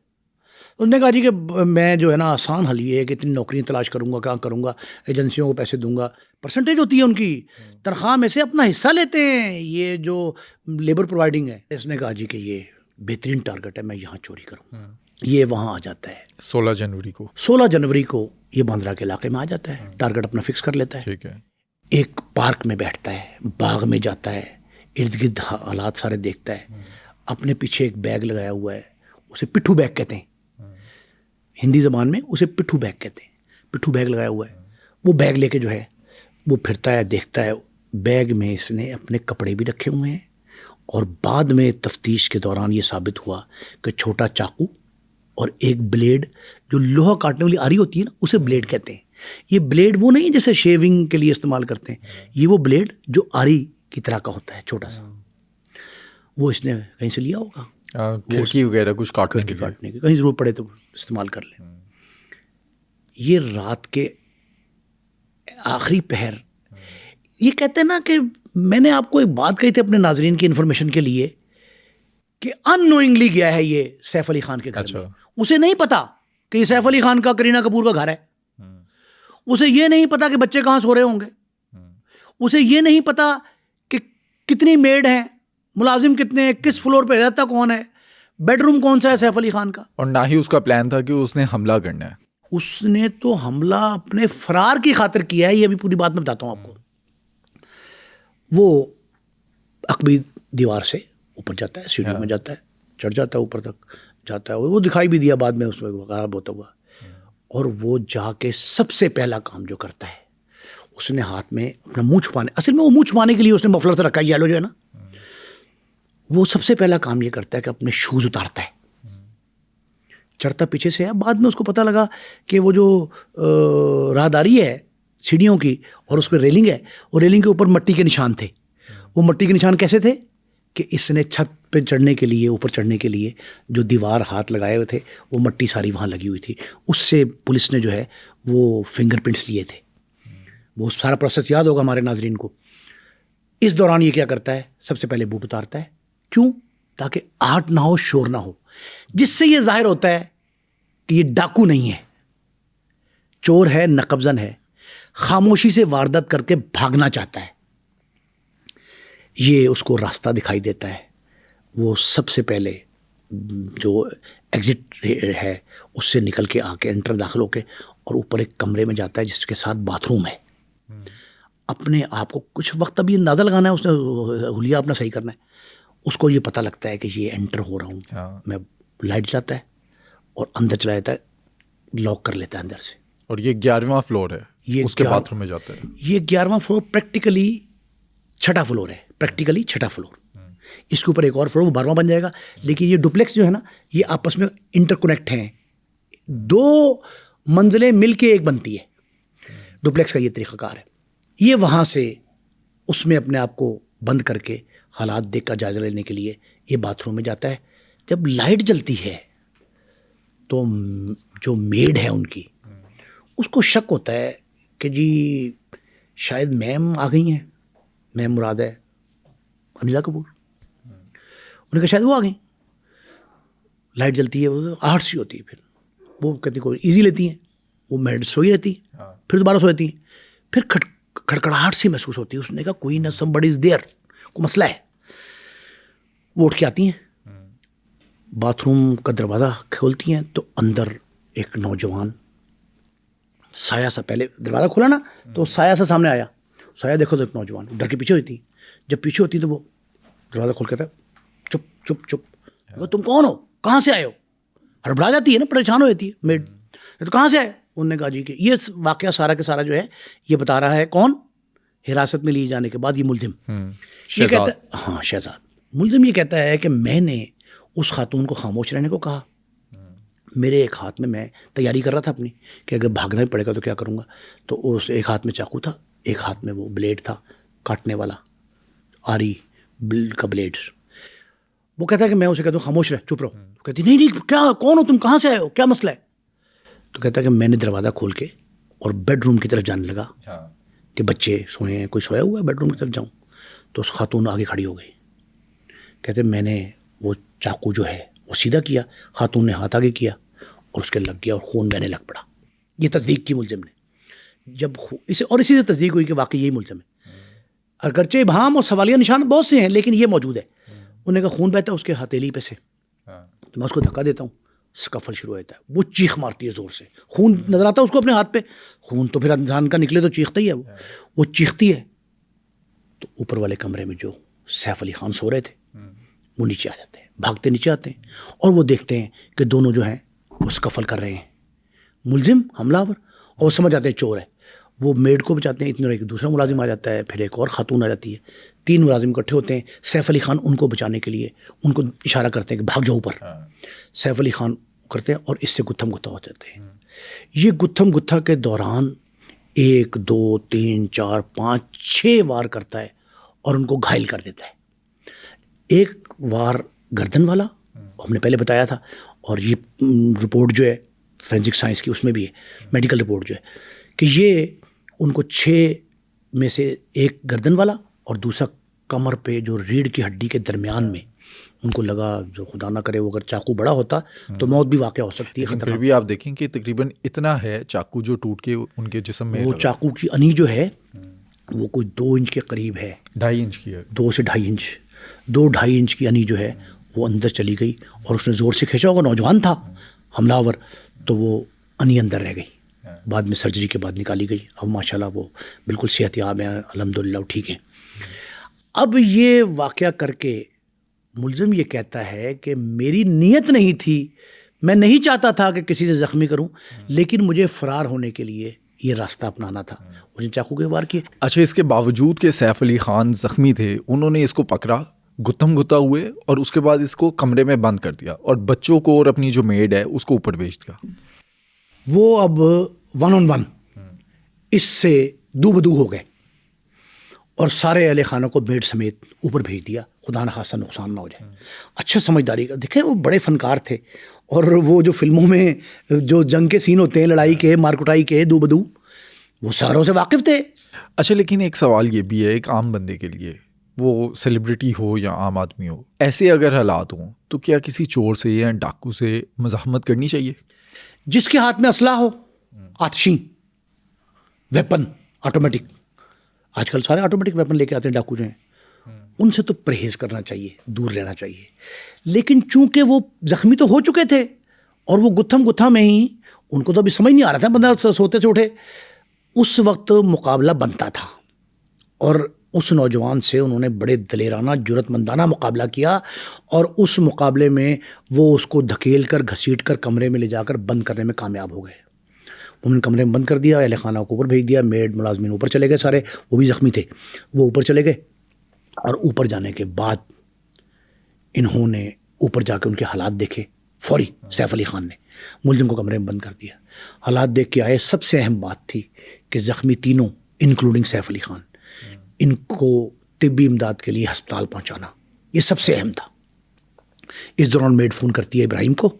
Speaker 2: اس نے کہا جی کہ میں جو ہے نا آسان حل یہ ہے کہ اتنی نوکریاں تلاش کروں گا, کیا کروں گا, ایجنسیوں کو پیسے دوں گا, پرسنٹیج ہوتی ہے ان کی تنخواہ میں سے اپنا حصہ لیتے ہیں, یہ جو لیبر پرووائڈنگ ہے. اس نے کہا جی کہ یہ بہترین ٹارگٹ ہے, میں یہاں چوری کروں. یہ وہاں آ جاتا ہے
Speaker 1: 16 جنوری کو.
Speaker 2: 16 جنوری کو یہ باندرا کے علاقے میں آ جاتا ہے, ٹارگٹ اپنا فکس کر لیتا ہے.
Speaker 1: ٹھیک ہے.
Speaker 2: ایک پارک میں بیٹھتا ہے, باغ میں جاتا ہے, ارد گرد حالات سارے دیکھتا ہے. اپنے پیچھے ایک بیگ لگایا ہوا ہے, اسے پٹھو بیگ کہتے ہیں ہندی زبان میں, اسے پٹھو بیگ کہتے ہیں. پٹھو بیگ لگایا ہوا ہے, وہ بیگ لے کے جو ہے وہ پھرتا ہے, دیکھتا ہے. بیگ میں اس نے اپنے کپڑے بھی رکھے ہوئے ہیں, اور بعد میں تفتیش کے دوران یہ ثابت ہوا کہ چھوٹا چاقو اور ایک بلیڈ, جو لوہا کاٹنے والی آری ہوتی ہے نا اسے بلیڈ کہتے ہیں. یہ بلیڈ وہ نہیں جیسے شیونگ کے لیے استعمال کرتے ہیں, یہ وہ بلیڈ جو آری کی طرح کا ہوتا ہے چھوٹا سا, وہ اس نے کہیں سے لیا ہوگا,
Speaker 1: کھڑکی وغیرہ کچھ کاٹنے کے لیے,
Speaker 2: کہیں ضرورت پڑے تو استعمال کر لیں. یہ رات کے آخری پہر, یہ کہتے ہیں نا کہ میں نے آپ کو ایک بات کہی تھی اپنے ناظرین کی انفارمیشن کے لیے کہ ان نوئنگلی گیا ہے یہ سیف علی خان کے گھر میں. اسے نہیں پتا کہ یہ سیف علی خان کا کرینہ کپور کا گھر ہے. اسے یہ نہیں پتا کہ بچے کہاں سو رہے ہوں گے. اسے یہ نہیں پتا کہ کتنی میڈ ہیں, ملازم کتنے ہیں, کس فلور پہ رہتا کون ہے, بیڈ روم کون سا ہے سیف علی خان کا. اور
Speaker 1: نہ ہی اس کا پلان تھا کہ اس نے حملہ کرنا ہے.
Speaker 2: اس نے تو حملہ اپنے فرار کی خاطر کیا ہے. یہ ابھی پوری بات میں بتاتا ہوں آپ کو. وہ عقبی دیوار سے اوپر جاتا ہے, سیڑھیوں میں جاتا ہے, چڑھ جاتا ہے اوپر تک جاتا ہے. وہ دکھائی بھی دیا بعد میں اس میں خراب ہوتا ہوا. اور وہ جا کے سب سے پہلا کام جو کرتا ہے, اس نے ہاتھ میں اپنا منہ چھپانے, اصل میں وہ منہ چھپانے کے لیے اس نے مفلر سے رکھا ہے یلو جو ہے نا, وہ سب سے پہلا کام یہ کرتا ہے کہ اپنے شوز اتارتا ہے. چڑھتا پیچھے سے ہے. بعد میں اس کو پتہ لگا کہ وہ جو راہداری ہے سیڑھیوں کی اور اس پہ ریلنگ ہے, اور ریلنگ کے اوپر مٹی کے نشان تھے. وہ مٹی کے نشان کیسے تھے کہ اس نے چھت پہ چڑھنے کے لیے, اوپر چڑھنے کے لیے جو دیوار ہاتھ لگائے ہوئے تھے وہ مٹی ساری وہاں لگی ہوئی تھی. اس سے پولیس نے جو ہے وہ فنگر پرنٹس لیے تھے. وہ سارا پروسیس یاد ہوگا ہمارے ناظرین کو. اس دوران یہ کیا کرتا ہے, سب سے پہلے بوٹ اتارتا ہے. کیوں؟ تاکہ آہٹ نہ ہو, شور نہ ہو, جس سے یہ ظاہر ہوتا ہے کہ یہ ڈاکو نہیں ہے, چور ہے, نقب زن ہے, خاموشی سے واردات کر کے بھاگنا چاہتا ہے. یہ اس کو راستہ دکھائی دیتا ہے. وہ سب سے پہلے جو ایگزٹ ہے اس سے نکل کے آ کے انٹر داخل ہو کے اور اوپر ایک کمرے میں جاتا ہے جس کے ساتھ باتھ روم ہے. اپنے آپ کو کچھ وقت ابھی اندازہ لگانا ہے, اس نے حلیہ اپنا صحیح کرنا ہے. اس کو یہ پتہ لگتا ہے کہ یہ انٹر ہو رہا ہوں میں. لائٹ جلاتا ہے اور اندر چلا جاتا ہے, لاک کر لیتا ہے اندر سے. اور
Speaker 1: یہ 11واں فلور ہے, یہ اس کے باتھ روم میں جاتا ہے.
Speaker 2: یہ 11واں فلور پریکٹیکلی 6ٹھا فلور ہے, پریکٹیکلی 6ٹھا فلور. اس کے اوپر ایک اور فلور, وہ 12واں بن جائے گا. لیکن یہ ڈپلیکس جو ہے نا یہ آپس میں انٹر کنیکٹ ہیں, 2 منزلیں مل کے ایک بنتی ہے. ڈپلیکس کا یہ طریقہ کار ہے. یہ وہاں سے اس میں اپنے آپ کو بند کر کے حالات دیکھ کا جائزہ لینے کے لیے یہ باتھ روم میں جاتا ہے. جب لائٹ جلتی ہے تو جو میڈ ہے ان کی, اس کو شک ہوتا ہے کہ جی شاید میم آ گئی ہیں. میم مراد ہے انیلا کپور. انہوں نے کہا شاید وہ آ گئیں. لائٹ جلتی ہے, وہ آہٹ سی ہوتی ہے. پھر وہ کہتی کوئی ایزی لیتی ہیں, وہ میڈ سوئی رہتی ہے, پھر دوبارہ سو رہتی ہیں. پھر کھڑکڑاہٹ سی محسوس ہوتی ہے. اس نے کہا کوئی نہ سم بڑی از دیئر, کوئی مسئلہ ہے. وہ اٹھ کے آتی ہیں, باتھ روم کا دروازہ کھولتی ہیں تو اندر ایک نوجوان سایہ سا, پہلے دروازہ کھولا نا تو سایہ سا سامنے آیا. سایہ دیکھو تو ایک نوجوان ڈر کے پیچھے ہوئی تھی. جب پیچھے ہوتی تو وہ دروازہ کھول کے تھا چپ چپ چپ, تم کون ہو, کہاں سے آئے ہو. ہڑبڑا جاتی ہے نا, پریشان ہو جاتی ہے میڈ, تو کہاں سے آئے. انہوں نے کہا جی کہ یہ واقعہ سارا کے سارا جو ہے یہ بتا رہا ہے کون, حراست میں لیے جانے کے بعد یہ ملزم. یہ کہتا ہے, ہاں شہزاد. ملزم یہ کہتا ہے کہ میں نے اس خاتون کو خاموش رہنے کو کہا. میرے ایک ہاتھ میں تیاری کر رہا تھا اپنی کہ اگر بھاگنا ہی پڑے گا تو کیا کروں گا. تو اس ایک ہاتھ میں چاقو تھا, ایک ہاتھ میں وہ بلیڈ تھا کاٹنے والا, آری کا بلیڈ. وہ کہتا ہے کہ میں اسے کہتا ہوں خاموش رہ, چپ رہو. کہتی نہیں کیا, کون ہو تم, کہاں سے آئے ہو, کیا مسئلہ ہے. تو کہتا ہے کہ میں نے دروازہ کھول کے اور بیڈ روم کی طرف جانے لگا کہ بچے سوئے ہیں, کوئی سویا ہوا ہے بیڈ روم کی طرف جاؤں. تو اس خاتون آگے کھڑی ہو گئی کہتے میں نے وہ چاقو جو ہے وہ سیدھا کیا, خاتون نے ہاتھ آگے کیا اور اس کے لگ گیا اور خون بہنے لگ پڑا. یہ تصدیق کی ملزم نے. جب اسی سے تصدیق ہوئی کہ واقعی یہی ملزم ہے. اگرچہ ابہام اور سوالیہ نشان بہت سے ہیں لیکن یہ موجود ہے. انہوں نے کہا خون بہتا ہے اس کے ہتھیلی پہ سے, تو میں اس کو دھکا دیتا ہوں, سکفل شروع ہوتا ہے, وہ چیخ مارتی ہے زور سے, خون نظر آتا ہے اس کو اپنے ہاتھ پہ, خون تو پھر انسان کا نکلے تو چیختا ہی ہے, وہ چیختی ہے. تو اوپر والے کمرے میں جو سیف علی خان سو رہے تھے وہ نیچے آ جاتے ہیں, بھاگتے نیچے آتے ہیں اور وہ دیکھتے ہیں کہ دونوں جو ہیں وہ سکفل کر رہے ہیں, ملزم حملہ آور, اور وہ سمجھ جاتے ہیں چور ہے. وہ میڈ کو بچاتے ہیں, اتنے ایک دوسرا ملازم آ جاتا ہے, پھر ایک اور خاتون آ جاتی ہے, 3 ملازم اکٹھے ہوتے ہیں. سیف علی خان ان کو بچانے کے لیے ان کو اشارہ کرتے ہیں کہ بھاگ جاؤ اوپر. سیف علی خان کرتے ہیں اور اس سے گتھم گتھا ہو جاتے ہیں. یہ گتھم گتھا کے دوران 1 2 3 4 5 6 وار کرتا ہے اور ان کو گھائل کر دیتا ہے. ایک وار گردن والا ہم نے پہلے بتایا تھا, اور یہ رپورٹ جو ہے فورینسک سائنس کی اس میں بھی ہے, میڈیکل رپورٹ جو ہے کہ یہ ان کو 6 میں سے ایک گردن والا اور دوسرا کمر پہ جو ریڑھ کی ہڈی کے درمیان میں ان کو لگا. جو خدا نہ کرے وہ اگر چاقو بڑا ہوتا تو موت بھی واقع ہو سکتی ہے.
Speaker 1: پھر بھی آپ دیکھیں کہ تقریباً اتنا ہے چاقو جو ٹوٹ کے ان کے جسم میں,
Speaker 2: وہ چاقو کی انی جو ہے وہ کوئی 2 انچ کے قریب ہے,
Speaker 1: 2.5 انچ کی ہے,
Speaker 2: 2 سے 2.5 انچ, 2.5 انچ کی انی جو ہے وہ اندر چلی گئی اور اس نے زور سے کھینچا ہوگا. نوجوان تھا حملہ آور, تو وہ انی اندر رہ گئی. بعد میں سرجری کے بعد نکالی گئی. اب ماشاءاللہ وہ بالکل صحت یاب ہیں, الحمدللہ وہ ٹھیک ہیں. اب یہ واقعہ کر کے ملزم یہ کہتا ہے کہ میری نیت نہیں تھی, میں نہیں چاہتا تھا کہ کسی سے زخمی کروں, لیکن مجھے فرار ہونے کے لیے یہ راستہ اپنانا تھا. اس نے چاقو کے وار کیے.
Speaker 1: اچھا, اس کے باوجود کہ سیف علی خان زخمی تھے, انہوں نے اس کو پکڑا, گتھم گتا ہوئے, اور اس کے بعد اس کو کمرے میں بند کر دیا اور بچوں کو اور اپنی جو میڈ ہے اس کو اوپر بھیج دیا.
Speaker 2: وہ اب 1 on 1 اس سے دو بدو ہو گئے اور سارے اہل خانہ کو میڈ سمیت اوپر بھیج دیا, خدا نخواستہ نقصان نہ ہو جائے. اچھا سمجھداری کا دیکھیں, وہ بڑے فنکار تھے, اور وہ جو فلموں میں جو جنگ کے سین ہوتے ہیں, لڑائی کے, مارکٹائی کے, دو بدو, وہ ساروں سے واقف تھے.
Speaker 1: اچھا, لیکن ایک سوال یہ بھی ہے ایک عام بندے کے لیے, وہ سیلیبریٹی ہو یا عام آدمی ہو, ایسے اگر حالات ہوں تو کیا کسی چور سے یا ڈاکو سے مزاحمت کرنی چاہیے؟
Speaker 2: جس کے ہاتھ میں اسلحہ ہو, آتشی ویپن آٹومیٹک, آج کل سارے آٹومیٹک ویپن لے کے آتے ہیں ڈاکو جو ہیں, ان سے تو پرہیز کرنا چاہیے, دور رہنا چاہیے. لیکن چونکہ وہ زخمی تو ہو چکے تھے اور وہ گتھم گتھا میں ہی, ان کو تو ابھی سمجھ نہیں آ رہا تھا, بندہ سوتے سے اٹھے, اس وقت مقابلہ بنتا تھا. اور اس نوجوان سے انہوں نے بڑے دلیرانہ جرأت مندانہ مقابلہ کیا, اور اس مقابلے میں وہ اس کو دھکیل کر گھسیٹ کر کمرے میں لے جا کر بند کرنے میں کامیاب ہو گئے. انہوں نے کمرے میں بند کر دیا, اہل خانہ کو اوپر بھیج دیا, میڈ ملازمین اوپر چلے گئے سارے, وہ بھی زخمی تھے, وہ اوپر چلے گئے. اور اوپر جانے کے بعد انہوں نے اوپر جا کے ان کے حالات دیکھے فوری. سیف علی خان نے ملزم کو کمرے میں بند کر دیا, حالات دیکھ کے آئے. سب سے اہم بات تھی کہ زخمی تینوں انکلوڈنگ سیف علی خان, ان کو طبی امداد کے لیے ہسپتال پہنچانا, یہ سب سے اہم تھا. اس دوران میڈ فون کرتی ہے ابراہیم کو,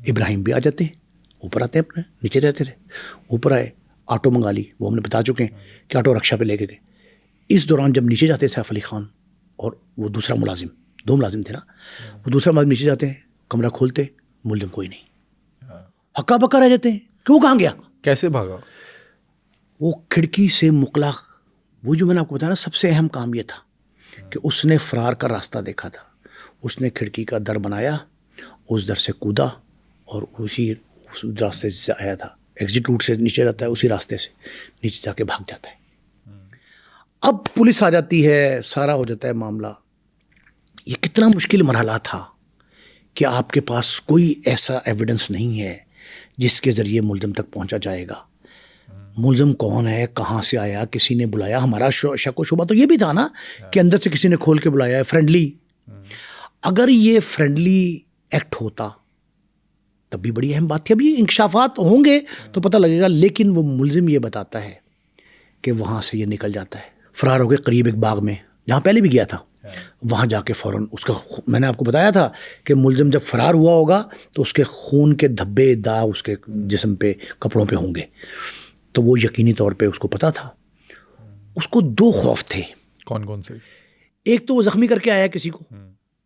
Speaker 2: ابراہیم بھی آ جاتے ہیں, اوپر آتے ہیں, اپنے نیچے رہتے تھے, اوپر آئے, آٹو منگا لی, وہ ہم نے بتا چکے ہیں کہ آٹو رکشا پہ لے کے گئے. اس دوران جب نیچے جاتے سیف علی خان اور وہ دوسرا ملازم, 2 ملازم تھے نا, وہ دوسرا ملازم نیچے جاتے ہیں, کمرہ کھولتے, ملزم کوئی نہیں, ہکا بکا رہ جاتے ہیں کہ وہ کہاں گیا,
Speaker 1: کیسے بھاگا.
Speaker 2: وہ کھڑکی سے مقلا, وہ جو میں نے آپ کو بتایا نا, سب سے اہم کام یہ تھا کہ اس نے فرار کا راستہ دیکھا تھا. اس نے کھڑکی کا در بنایا, اس در سے کودا اور اسی اس راستے سے آیا تھا, ایگزٹ روٹ سے نیچے رہتا ہے, اسی راستے سے نیچے جا کے بھاگ جاتا ہے. اب پولیس آ جاتی ہے, سارا ہو جاتا ہے معاملہ. یہ کتنا مشکل مرحلہ تھا کہ آپ کے پاس کوئی ایسا ایویڈنس نہیں ہے جس کے ذریعے ملزم تک پہنچا جائے گا. ملزم کون ہے, کہاں سے آیا, کسی نے بلایا. ہمارا شک و شبہ تو یہ بھی تھا نا کہ اندر سے کسی نے کھول کے بلایا ہے, فرینڈلی. اگر یہ فرینڈلی ایکٹ ہوتا تب بھی بڑی اہم بات تھی. اب یہ انکشافات ہوں گے تو پتہ لگے گا, لیکن وہ ملزم یہ بتاتا ہے کہ وہاں سے یہ نکل جاتا ہے, فرار ہو کے قریب ایک باغ میں جہاں پہلے بھی گیا تھا, وہاں جا کے فوراً اس کا, میں نے آپ کو بتایا تھا کہ ملزم جب فرار ہوا ہوگا تو اس کے خون کے دھبے داغ اس کے جسم پہ, کپڑوں پہ ہوں گے. تو وہ یقینی طور پہ اس کو پتا تھا. اس کو 2 خوف تھے.
Speaker 1: کون کون سے؟
Speaker 2: ایک تو وہ زخمی کر کے آیا کسی کو,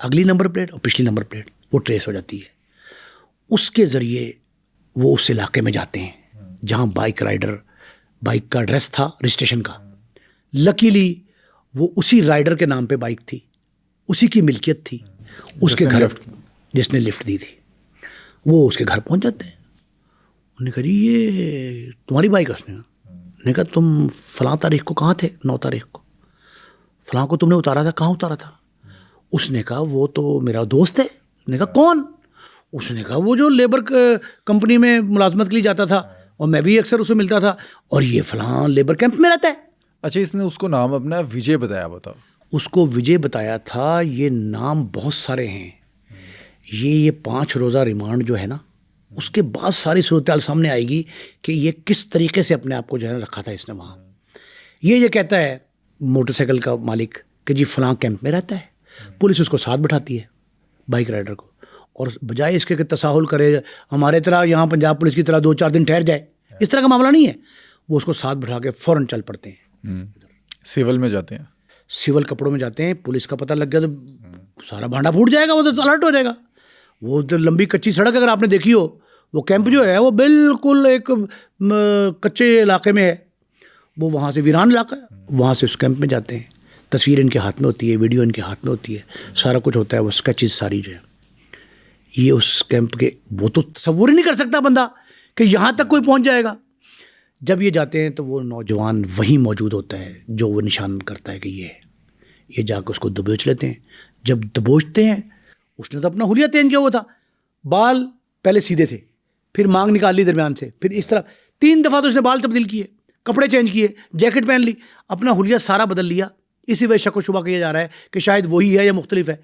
Speaker 2: اگلی نمبر پلیٹ اور پچھلی نمبر پلیٹ وہ ٹریس ہو جاتی ہے. اس کے ذریعے وہ اس علاقے میں جاتے ہیں جہاں بائک کا ایڈریس تھا رجسٹریشن کا. لکیلی وہ اسی رائڈر کے نام پہ بائک تھی, اسی کی ملکیت تھی, اس کے گھر جس نے لفٹ دی تھی. وہ اس کے گھر پہنچ جاتے ہیں. انہوں نے کہا جی یہ تمہاری بائک ہے؟ اس نے کہا تم فلاں تاریخ کو کہاں تھے؟ 9 تاریخ کو. فلاں کو تم نے اتارا تھا, کہاں اتارا تھا؟ اس نے کہا وہ تو میرا دوست ہے. اس نے کہا کون؟ اس نے کہا وہ جو لیبر کمپنی میں ملازمت کے لیے جاتا تھا اور میں بھی اکثر اسے ملتا تھا, اور یہ فلاں لیبر کیمپ میں رہتا ہے.
Speaker 1: اچھا, اس نے اس کو نام اپنا وجے بتایا ہوا تھا؟
Speaker 2: اس کو وجے بتایا تھا. یہ نام بہت سارے ہیں. یہ 5 روزہ ریمانڈ جو ہے نا, اس کے بعد ساری صورتحال سامنے آئے گی کہ یہ کس طریقے سے اپنے آپ کو جو ہے رکھا تھا اس نے وہاں. یہ کہتا ہے موٹر سائیکل کا مالک کہ جی فلاں کیمپ میں رہتا ہے. پولیس اس کو ساتھ بٹھاتی ہے بائک رائڈر کو, اور بجائے اس کے کہ تساہل کرے ہمارے طرح یہاں پنجاب پولیس کی طرح 2-4 دن ٹھہر جائے, اس طرح کا معاملہ نہیں ہے. وہ اس کو ساتھ بٹھا کے فوراً چل پڑتے ہیں.
Speaker 1: سول میں جاتے ہیں,
Speaker 2: سول کپڑوں میں جاتے ہیں. پولیس کا پتہ لگ گیا تو سارا بھانڈا پھوٹ جائے گا, وہ تو الرٹ ہو جائے گا. وہ تو لمبی کچی سڑک اگر آپ نے دیکھی ہو, وہ کیمپ جو ہے وہ بالکل ایک کچے علاقے میں ہے. وہ وہاں سے ویران علاقہ ہے, وہاں سے اس کیمپ میں جاتے ہیں. تصویر ان کے ہاتھ میں ہوتی ہے, ویڈیو ان کے ہاتھ میں ہوتی ہے, سارا کچھ ہوتا ہے. وہ اسکیچز ساری جو ہے یہ اس کیمپ کے, وہ تو تصور ہی نہیں کر سکتا بندہ کہ یہاں تک کوئی پہنچ جائے گا. جب یہ جاتے ہیں تو وہ نوجوان وہیں موجود ہوتا ہے جو وہ نشان کرتا ہے کہ یہ جا کے اس کو دبوچ لیتے ہیں. جب دبوچتے ہیں, اس نے تو اپنا حلیہ تین کیا ہوا تھا. بال پہلے سیدھے تھے, پھر مانگ نکال لی درمیان سے, پھر اس طرح 3 دفعہ تو اس نے بال تبدیل کیے, کپڑے چینج کیے, جیکٹ پہن لی, اپنا حلیہ سارا بدل لیا. اسی وجہ شک و شبہ کیا جا رہا ہے کہ شاید وہی ہے یا مختلف ہے.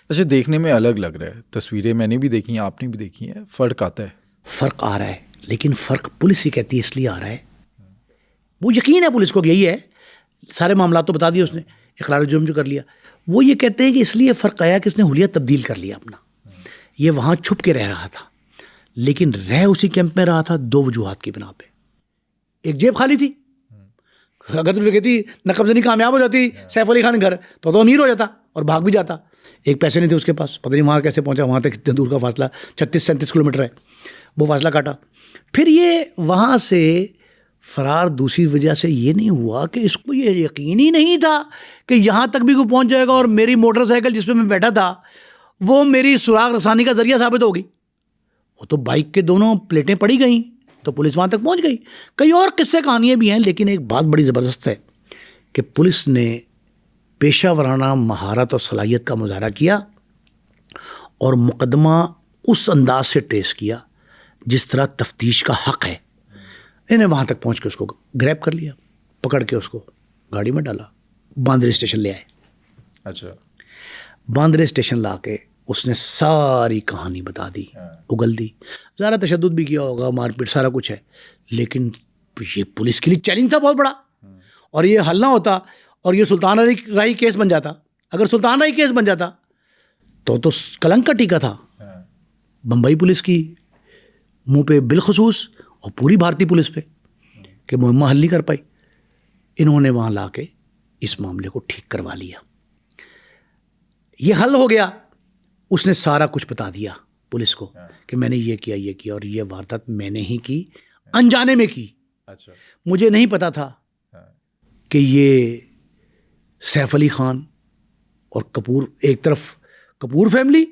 Speaker 1: اچھا, دیکھنے میں الگ لگ رہا ہے. تصویریں میں نے بھی دیکھی ہیں, آپ نے بھی دیکھی ہیں. فرق آتا ہے,
Speaker 2: فرق آ رہا ہے, لیکن فرق پولیس ہی کہتی ہے اس لیے آ رہا ہے. وہ یقین ہے پولیس کو کہ یہی ہے, سارے معاملات تو بتا دیے اس نے, اقرار جرم جو کر لیا. وہ یہ کہتے ہیں کہ اس لیے فرق آیا کہ اس نے حلیہ تبدیل کر لیا اپنا. یہ وہاں چھپ کے رہ رہا تھا, لیکن رہ اسی کیمپ میں رہا تھا 2 وجوہات کی بنا پہ. ایک جیب خالی تھی, اگر تم کہتی نقب زنی کامیاب ہو جاتی سیف علی خان گھر تو امیر ہو جاتا اور بھاگ بھی جاتا. ایک پیسے نہیں تھے اس کے پاس, پتہ نہیں وہاں کیسے پہنچا, وہاں تک کتنے دور کا فاصلہ 36-37 کلومیٹر ہے. وہ فاصلہ کاٹا. پھر یہ وہاں سے فرار دوسری وجہ سے یہ نہیں ہوا کہ اس کو یہ یقین ہی نہیں تھا کہ یہاں تک بھی کوئی پہنچ جائے گا, اور میری موٹر سائیکل جس پہ میں بیٹھا تھا وہ میری سراغ رسانی کا ذریعہ ثابت ہوگی. وہ تو بائک کے دونوں پلیٹیں پڑی گئیں تو پولیس وہاں تک پہنچ گئی. کئی اور قصے کہانیاں بھی ہیں, لیکن ایک بات بڑی زبردست ہے کہ پولیس نے پیشہ ورانہ مہارت اور صلاحیت کا مظاہرہ کیا اور مقدمہ اس انداز سے ٹریس کیا جس طرح تفتیش کا حق ہے. انہیں وہاں تک پہنچ کے اس کو گریب کر لیا, پکڑ کے اس کو گاڑی میں ڈالا, باندرے اسٹیشن لے آئے.
Speaker 1: اچھا,
Speaker 2: باندرے اسٹیشن لا کے اس نے ساری کہانی بتا دی, اگل دی. ذرا تشدد بھی کیا ہوگا, مار پیٹ سارا کچھ ہے, لیکن یہ پولیس کے لیے چیلنج تھا بہت بڑا. اور یہ حل نہ ہوتا اور یہ سلطان علی رائی کیس بن جاتا. اگر سلطان رائی کیس بن جاتا تو کلنک کا ٹیکا تھا بمبئی پولیس کی منہ پہ بالخصوص, اور پوری بھارتی پولیس پہ, کہ مہمہ حل نہیں کر پائی. انہوں نے وہاں لا کے اس معاملے کو ٹھیک کروا لیا. یہ حل ہو گیا. اس نے سارا کچھ بتا دیا پولیس کو کہ میں نے یہ کیا اور یہ واردات میں نے ہی کی, انجانے میں کی.
Speaker 1: اچھا,
Speaker 2: مجھے نہیں پتا تھا کہ یہ سیف علی خان اور کپور, ایک طرف کپور فیملی,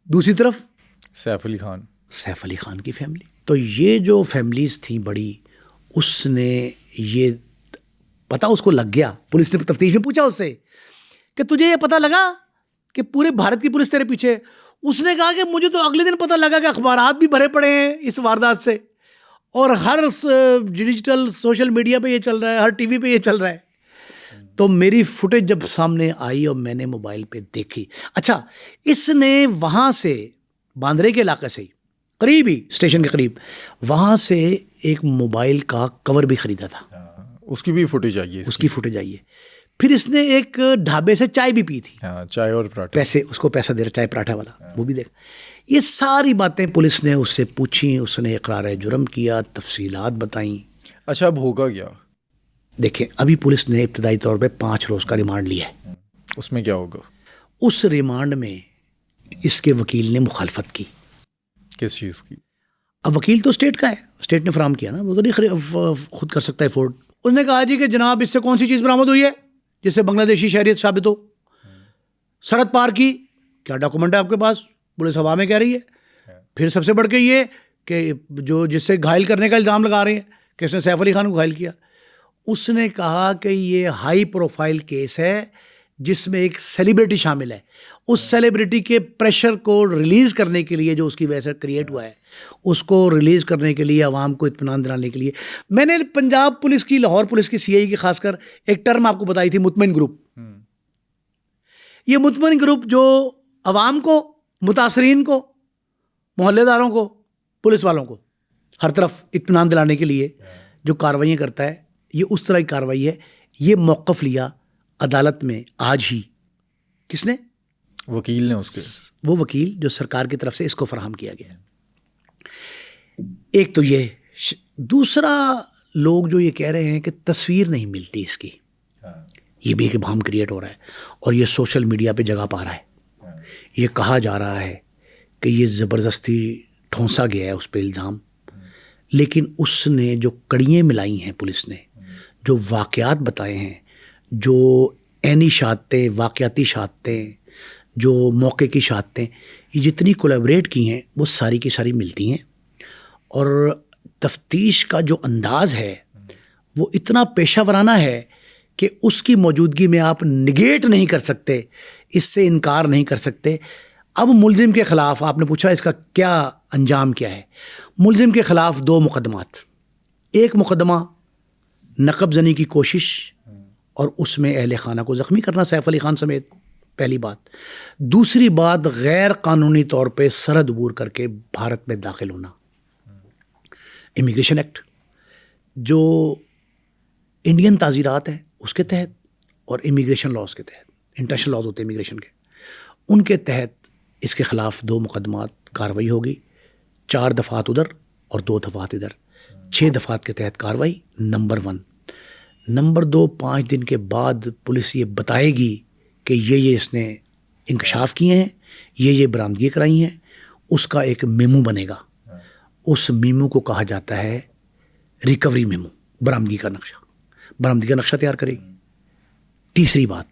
Speaker 2: دوسری طرف
Speaker 1: سیف علی خان
Speaker 2: کی فیملی. تو یہ جو فیملیز تھیں بڑی, اس نے یہ پتہ اس کو لگ گیا. پولیس نے تفتیش میں پوچھا اس سے کہ تجھے یہ پتہ لگا کہ پورے بھارت کی پولیس تیرے پیچھے. اس نے کہا کہ مجھے تو اگلے دن پتہ لگا کہ اخبارات بھی بھرے پڑے ہیں اس واردات سے, اور ہر ڈیجیٹل سوشل میڈیا پہ یہ چل رہا ہے, ہر ٹی وی پہ یہ چل رہا ہے. تو میری فوٹیج جب سامنے آئی اور میں نے موبائل پہ دیکھی. اچھا, اس نے وہاں سے باندرے کے علاقے سے قریب ہی اسٹیشن کے قریب, وہاں سے ایک موبائل کا کور بھی خریدا تھا.
Speaker 1: اس کی بھی فوٹیج
Speaker 2: آئی ہے. پھر اس نے ایک ڈھابے سے چائے بھی پی تھی,
Speaker 1: چائے اور پراٹھا,
Speaker 2: اس کو پیسہ دے رہا, چائے پراٹھا والا, وہ بھی دیکھ. یہ ساری باتیں پولیس نے اس سے پوچھیں, اس نے اقرار جرم کیا, تفصیلات بتائیں.
Speaker 1: اچھا, اب ہوگا کیا؟
Speaker 2: دیکھیں, ابھی پولیس نے ابتدائی طور پہ 5 روز کا ریمانڈ لیا ہے.
Speaker 1: اس میں کیا ہوگا؟
Speaker 2: اس ریمانڈ میں اس کے وکیل نے مخالفت کی.
Speaker 1: کس چیز کی؟
Speaker 2: اب وکیل تو اسٹیٹ کا ہے, اسٹیٹ نے فراہم کیا نا, وہ تو نہیں خود کر سکتا ہے افورڈ. اس نے کہا جی کہ جناب اس سے کون سی چیز برآمد ہوئی ہے جس سے بنگلہ دیشی شہریت ثابت ہو, سرحد پار کی, کیا ڈاکومنٹ ہے آپ کے پاس؟ پولیس ہوا میں کہہ رہی ہے. پھر سب سے بڑھ کے یہ کہ جو جس سے گھائل کرنے کا الزام لگا رہے ہیں کہ اس نے سیف علی خان کو گھائل کیا, اس نے کہا کہ یہ ہائی پروفائل کیس ہے جس میں ایک سیلیبریٹی شامل ہے. اس سیلیبریٹی کے پریشر کو ریلیز کرنے کے لیے جو اس کی وجہ سے کریٹ ہوا ہے, اس کو ریلیز کرنے کے لیے, عوام کو اطمینان دلانے کے لیے, میں نے پنجاب پولیس کی, لاہور پولیس کی, سی آئی کی خاص کر ایک ٹرم آپ کو بتائی تھی, مطمئن گروپ. یہ مطمئن گروپ جو عوام کو, متاثرین کو, محلے داروں کو, پولیس والوں کو ہر طرف اطمینان دلانے کے لیے جو کارروائیاں کرتا ہے, یہ اس طرح کی کارروائی ہے. یہ موقف لیا عدالت میں آج ہی. کس نے؟
Speaker 1: وکیل نے. اس کے
Speaker 2: وہ وکیل جو سرکار کی طرف سے اس کو فراہم کیا گیا. ایک تو یہ, دوسرا لوگ جو یہ کہہ رہے ہیں کہ تصویر نہیں ملتی اس کی, یہ بھی ایک ابہام کریٹ ہو رہا ہے اور یہ سوشل میڈیا پہ جگہ پا رہا ہے. یہ کہا جا رہا ہے کہ یہ زبردستی ٹھونسا گیا ہے اس پہ الزام, لیکن اس نے جو کڑیاں ملائی ہیں پولیس نے, جو واقعات بتائے ہیں, جو عینی شہادتیں, واقعاتی شہادتیں, جو موقع کی شہادتیں, یہ جتنی کولیبریٹ کی ہیں وہ ساری کی ساری ملتی ہیں. اور تفتیش کا جو انداز ہے وہ اتنا پیشہ ورانہ ہے کہ اس کی موجودگی میں آپ نگیٹ نہیں کر سکتے, اس سے انکار نہیں کر سکتے. اب ملزم کے خلاف آپ نے پوچھا اس کا کیا انجام کیا ہے. ملزم کے خلاف 2 مقدمات. ایک مقدمہ نقب زنی کی کوشش اور اس میں اہل خانہ کو زخمی کرنا, سیف علی خان سمیت, پہلی بات. دوسری بات غیر قانونی طور پہ سرحد عبور کر کے بھارت میں داخل ہونا. امیگریشن ایکٹ جو انڈین تعزیرات ہیں اس کے تحت اور امیگریشن لاز کے تحت, انٹرنیشنل لاز ہوتے ہیں امیگریشن کے, ان کے تحت اس کے خلاف 2 مقدمات کارروائی ہوگی. 4 دفعات ادھر اور 2 دفعات ادھر, 6 دفعات کے تحت کارروائی. نمبر 1. نمبر 2, 5 دن کے بعد پولیس یہ بتائے گی کہ یہ اس نے انکشاف کیے ہیں, یہ برآمدگی کرائی ہیں. اس کا ایک میمو بنے گا. اس میمو کو کہا جاتا ہے ریکوری میمو, برآمدگی کا نقشہ. برآمدگی کا نقشہ تیار کرے گی. تیسری بات,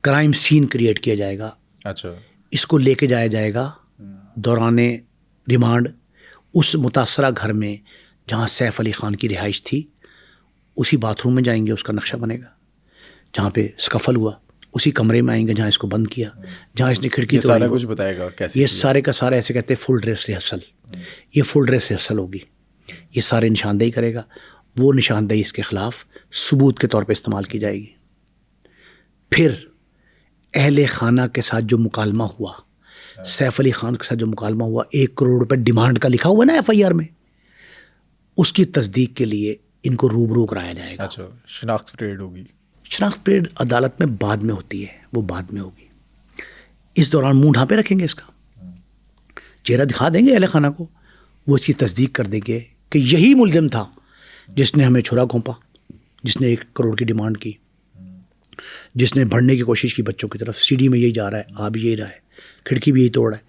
Speaker 2: کرائم سین کریٹ کیا جائے گا.
Speaker 1: اچھا.
Speaker 2: اس کو لے کے جایا جائے گا دوران ریمانڈ اس متاثرہ گھر میں جہاں سیف علی خان کی رہائش تھی, اسی باتھ روم میں جائیں گے, اس کا نقشہ بنے گا. جہاں پہ سکفل ہوا اسی کمرے میں آئیں گے جہاں اس کو بند کیا, جہاں اس نے کھڑکی توڑی.
Speaker 1: سارا کچھ بتائے گا کیسے.
Speaker 2: یہ سارے کا سارا ایسے کہتے ہیں فل ڈریس ریہرسل. یہ فل ڈریس ریہرسل ہوگی. یہ سارے نشاندہی کرے گا. وہ نشاندہی اس کے خلاف ثبوت کے طور پہ استعمال کی جائے گی. پھر اہل خانہ کے ساتھ جو مکالمہ ہوا, سیف علی خان کے ساتھ جو مکالمہ ہوا, 1 کروڑ روپے ڈیمانڈ کا لکھا ہوا ہے نا ایف آئی آر میں, اس کی تصدیق کے لیے ان کو روبرو کرایا جائے گا.
Speaker 1: اچھا. شناخت پریڈ ہوگی.
Speaker 2: شناخت پریڈ عدالت میں بعد میں ہوتی ہے, وہ بعد میں ہوگی. اس دوران منہ ڈھانپے رکھیں گے, اس کا چہرہ دکھا دیں گے اہل خانہ کو. وہ اس کی تصدیق کر دیں گے کہ یہی ملزم تھا جس نے ہمیں چھرا گھونپا, جس نے 1 کروڑ کی ڈیمانڈ کی, جس نے بڑھنے کی کوشش کی بچوں کی طرف. سی ڈی میں یہی جا رہا ہے, آ بھی یہی رہا ہے, کھڑکی بھی یہی توڑ رہا ہے.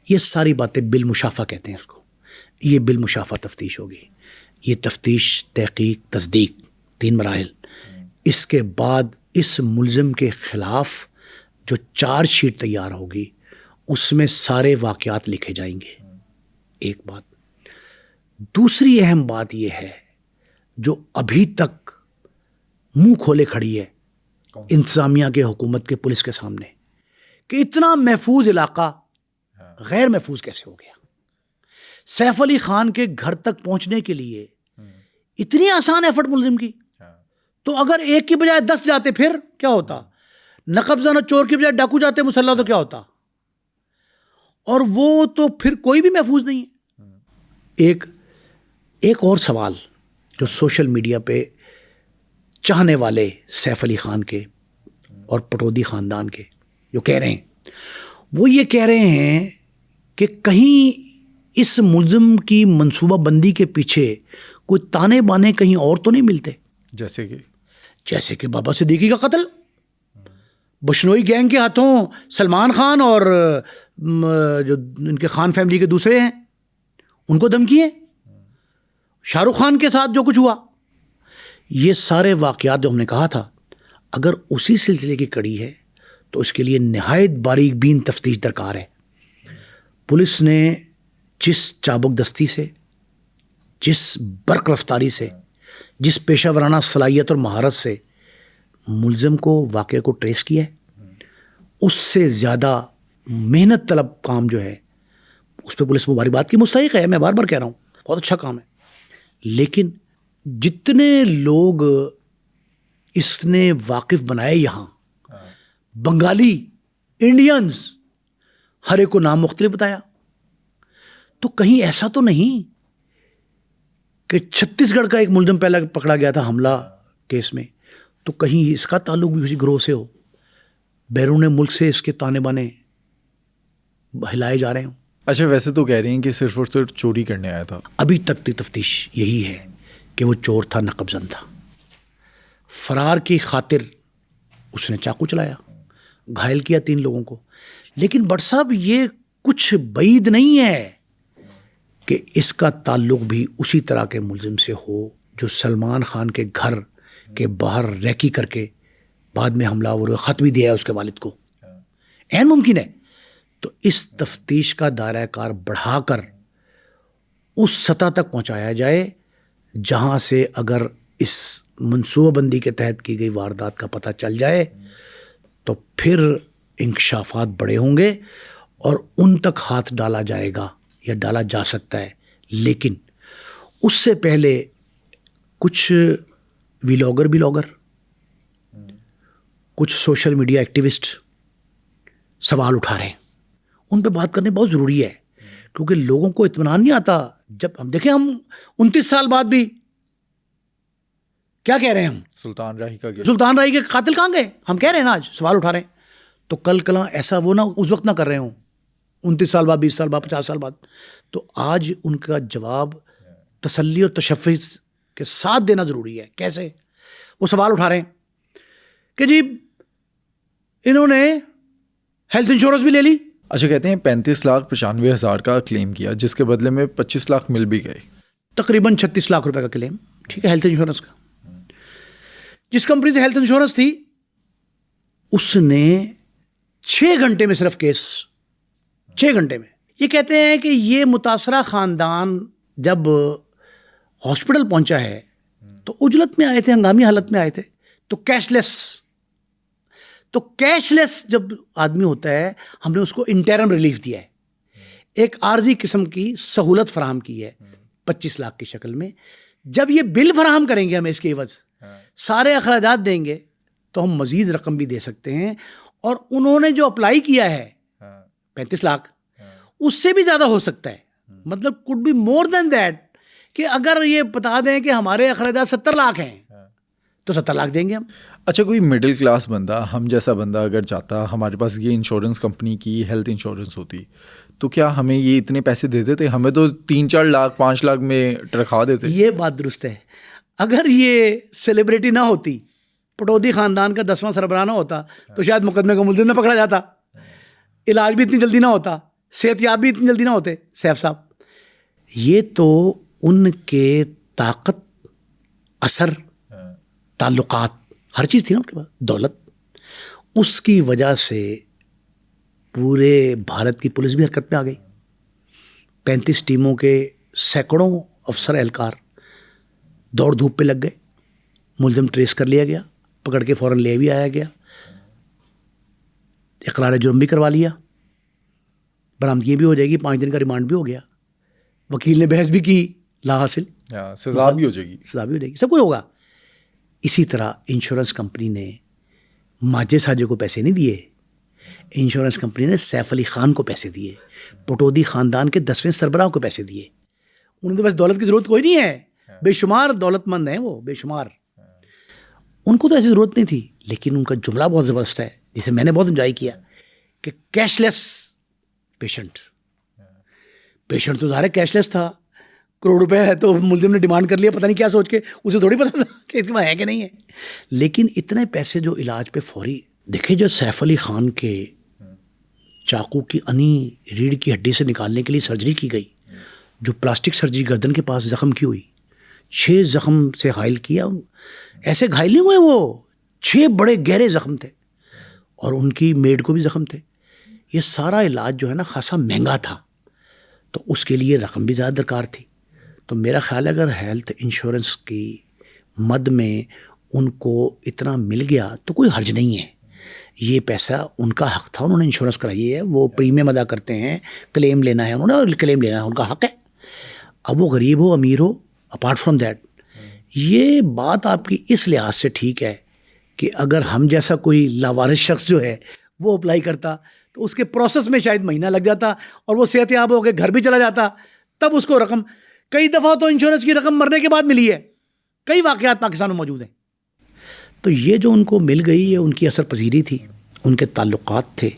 Speaker 2: یہ ساری باتیں بالمشافہ کہتے ہیں اس کو. یہ بالمشافہ تفتیش ہوگی. یہ تفتیش, تحقیق, تصدیق, 3 مراحل. اس کے بعد اس ملزم کے خلاف جو چارج شیٹ تیار ہوگی اس میں سارے واقعات لکھے جائیں گے. ایک بات. دوسری اہم بات یہ ہے جو ابھی تک منہ کھولے کھڑی ہے انتظامیہ کے, حکومت کے, پولیس کے سامنے, کہ اتنا محفوظ علاقہ غیر محفوظ کیسے ہو گیا. سیف علی خان کے گھر تک پہنچنے کے لیے اتنی آسان ایفرٹ ملزم کی, تو اگر 1 کی بجائے 10 جاتے پھر کیا ہوتا. نقب زن چور کی بجائے ڈاکو جاتے مسلح تو کیا ہوتا. اور وہ تو پھر کوئی بھی محفوظ نہیں ہے. ایک اور سوال جو سوشل میڈیا پہ چاہنے والے سیف علی خان کے اور پٹودی خاندان کے جو کہہ رہے ہیں, وہ یہ کہہ رہے ہیں کہ کہیں اس ملزم کی منصوبہ بندی کے پیچھے کوئی تانے بانے کہیں اور تو نہیں ملتے.
Speaker 1: جیسے کہ
Speaker 2: بابا صدیقی کا قتل, بشنوئی گینگ کے ہاتھوں سلمان خان اور جو ان کے خان فیملی کے دوسرے ہیں ان کو دھمکی ہے. شاہ رخ خان کے ساتھ جو کچھ ہوا, یہ سارے واقعات جو ہم نے کہا تھا اگر اسی سلسلے کی کڑی ہے تو اس کے لیے نہایت باریک بین تفتیش درکار ہے. پولیس نے جس چابک دستی سے, جس برق رفتاری سے, جس پیشہ ورانہ صلاحیت اور مہارت سے ملزم کو واقعے کو ٹریس کیا ہے, اس سے زیادہ محنت طلب کام جو ہے اس پہ پولیس مبارکباد کی مستحق ہے. میں بار بار کہہ رہا ہوں بہت اچھا کام ہے. لیکن جتنے لوگ اس نے واقف بنائے یہاں, بنگالی, انڈینز, ہر ایک کو نام مختلف بتایا, تو کہیں ایسا تو نہیں کہ چھتیس گڑھ کا ایک ملزم پہلا پکڑا گیا تھا حملہ کیس میں, تو کہیں اس کا تعلق بھی اسی گروہ سے ہو, بیرون ملک سے اس کے تانے بانے ہلائے جا رہے ہوں.
Speaker 1: اچھا, ویسے تو کہہ رہی ہیں کہ صرف اور صرف چوری کرنے آیا تھا.
Speaker 2: ابھی تک کی تفتیش یہی ہے کہ وہ چور تھا, نقب زن تھا. فرار کی خاطر اس نے چاقو چلایا, گھائل کیا 3 لوگوں کو. لیکن بٹ صاحب یہ کچھ بعید نہیں ہے کہ اس کا تعلق بھی اسی طرح کے ملزم سے ہو جو سلمان خان کے گھر کے باہر ریکی کر کے بعد میں حملہ اور خط بھی دیا ہے اس کے والد کو. عین ممکن ہے. تو اس تفتیش کا دائرہ کار بڑھا کر اس سطح تک پہنچایا جائے جہاں سے اگر اس منصوبہ بندی کے تحت کی گئی واردات کا پتہ چل جائے تو پھر انکشافات بڑے ہوں گے اور ان تک ہاتھ ڈالا جائے گا یا ڈالا جا سکتا ہے. لیکن اس سے پہلے کچھ ویلاگر, کچھ سوشل میڈیا ایکٹیوسٹ سوال اٹھا رہے ہیں. ان پہ بات کرنے بہت ضروری ہے کیونکہ لوگوں کو اطمینان نہیں آتا. جب ہم دیکھیں ہم 29 سال بعد بھی کیا کہہ رہے ہیں, ہم سلطان راہی کے قاتل کہاں گئے, ہم کہہ رہے ہیں نا, آج سوال اٹھا رہے ہیں. تو کل کلاں ایسا وہ نہ اس وقت نہ کر رہے ہوں 29 سال بعد, 20 سال بعد, 50 سال بعد. تو آج ان کا جواب تسلی اور تشفظ کے ساتھ دینا ضروری ہے. کیسے؟ وہ سوال اٹھا رہے ہیں کہ جی انہوں نے ہیلتھ انشورنس بھی لے لی.
Speaker 1: اچھا, کہتے ہیں 35,95,000 کا کلیم کیا جس کے بدلے میں 25 لاکھ مل بھی گئے.
Speaker 2: تقریباً 36 لاکھ روپے کا کلیم, ٹھیک ہے, ہیلتھ انشورنس کا. جس کمپنی سے ہیلتھ انشورنس تھی اس نے 6 گھنٹے میں صرف کیس 6 گھنٹے میں. یہ کہتے ہیں کہ یہ متاثرہ خاندان جب ہاسپٹل پہنچا ہے تو عجلت میں آئے تھے, ہنگامی حالت میں آئے تھے, تو کیش لیس جب آدمی ہوتا ہے ہم نے اس کو انٹرم ریلیف دیا ہے, ایک عارضی قسم کی سہولت فراہم کی ہے 25 لاکھ کی شکل میں. جب یہ بل فراہم کریں گے ہمیں اس کے عوض سارے اخراجات دیں گے تو ہم مزید رقم بھی دے سکتے ہیں. اور انہوں نے جو اپلائی کیا ہے 35 لاکھ اس سے بھی زیادہ ہو سکتا ہے, مطلب could be more than that, کہ اگر یہ بتا دیں کہ ہمارے اخراجات 70 لاکھ ہیں تو 70 لاکھ دیں گے ہم.
Speaker 1: اچھا, کوئی مڈل کلاس بندہ, ہم جیسا بندہ اگر چاہتا ہمارے پاس یہ انشورنس کمپنی کی ہیلتھ انشورنس ہوتی تو کیا ہمیں یہ اتنے پیسے دے دیتے؟ ہمیں تو 3-4 لاکھ 5 لاکھ میں رکھا دیتے. یہ
Speaker 2: بات درست ہے. اگر یہ سیلیبریٹی نہ ہوتی, پٹودی خاندان کا 10واں سربراہ نہ ہوتا تو شاید مقدمے کا ملزم نہ پکڑا جاتا, علاج بھی اتنی جلدی نہ ہوتا, صحت یاب بھی اتنی جلدی نہ ہوتے. سیف صاحب, یہ تو ان کے طاقت, اثر, تعلقات, ہر چیز تھی نا ان کے پاس, دولت, اس کی وجہ سے پورے بھارت کی پولیس بھی حرکت میں آ گئی. 35 ٹیموں کے سینکڑوں افسر اہلکار دوڑ دھوپ پہ لگ گئے. ملزم ٹریس کر لیا گیا, پکڑ کے فوراً لے بھی آیا گیا, اقرار جرم بھی کروا لیا, برآمدگی بھی ہو جائے گی, 5 دن کا ریمانڈ بھی ہو گیا, وکیل نے بحث بھی کی, لا حاصل,
Speaker 1: سزا بھی ہو جائے گی,
Speaker 2: سب کچھ ہوگا. اسی طرح انشورنس کمپنی نے ماجے ساجے کو پیسے نہیں دیے, انشورنس کمپنی نے سیف علی خان کو پیسے دیے, پٹودی خاندان کے 10ویں سربراہ کو پیسے دیے. انہیں تو بس دولت کی ضرورت کوئی نہیں ہے, بے شمار دولت مند ہیں وہ, بے شمار, ان کو تو ایسی ضرورت نہیں تھی. لیکن ان کا جملہ بہت زبردست ہے جسے میں نے بہت انجوائے کیا کہ کیش لیس پیشنٹ تو ظاہر کیش لیس تھا, کروڑ روپے ہے تو ملزم نے ڈیمانڈ کر لیا, پتہ نہیں کیا سوچ کے, اسے تھوڑی پتا تھا کہ اس کے پاس ہے کہ نہیں ہے. لیکن اتنے پیسے جو علاج پہ فوری دیکھیں جو سیف علی خان کے چاقو کی انی ریڑھ کی ہڈی سے نکالنے کے لیے سرجری کی گئی، جو پلاسٹک سرجری گردن کے پاس زخم کی ہوئی، 6 زخم سے گھائل کیا، ایسے گھائل نہیں ہوئے، وہ 6 بڑے گہرے زخم تھے اور ان کی میڈ کو بھی زخم تھے. یہ سارا علاج جو ہے نا خاصا مہنگا تھا، تو اس کے لیے رقم بھی زیادہ درکار تھی. تو میرا خیال ہے اگر ہیلتھ انشورنس کی مد میں ان کو اتنا مل گیا تو کوئی حرج نہیں ہے. یہ پیسہ ان کا حق تھا، انہوں نے انشورنس کرائی ہے، وہ پریمیم ادا کرتے ہیں، کلیم لینا ہے انہوں نے، اور کلیم لینا ہے ان کا حق ہے. اب وہ غریب ہو امیر ہو، اپارٹ فرام دیٹ یہ بات آپ کی اس لحاظ سے ٹھیک ہے کہ اگر ہم جیسا کوئی لاوارث شخص جو ہے وہ اپلائی کرتا تو اس کے پروسیس میں شاید مہینہ لگ جاتا اور وہ صحت یاب ہو کے گھر بھی چلا جاتا، تب اس کو رقم. کئی دفعہ تو انشورنس کی رقم مرنے کے بعد ملی ہے، کئی واقعات پاکستان میں موجود ہیں. تو یہ جو ان کو مل گئی یہ ان کی اثر پذیری تھی، ان کے تعلقات تھے،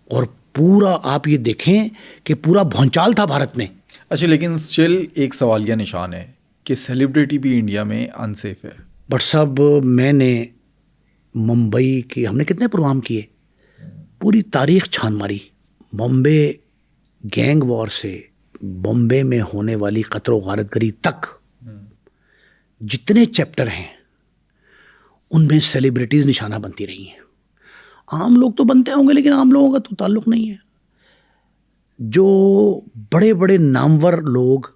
Speaker 2: اور پورا آپ یہ دیکھیں کہ پورا بھونچال تھا بھارت میں.
Speaker 1: اچھا، لیکن اسٹل ایک سوالیہ نشان ہے کہ سیلیبریٹی بھی انڈیا میں انسیف ہے.
Speaker 2: بٹ صاحب میں نے ممبئی کی، ہم نے کتنے پروگرام کیے، پوری تاریخ چھان ماری. بامبے گینگ وار سے بامبے میں ہونے والی قتل و غارت گری تک جتنے چیپٹر ہیں ان میں سیلیبریٹیز نشانہ بنتی رہی ہیں. عام لوگ تو بنتے ہوں گے لیکن عام لوگوں کا تو تعلق نہیں ہے. جو بڑے بڑے نامور لوگ،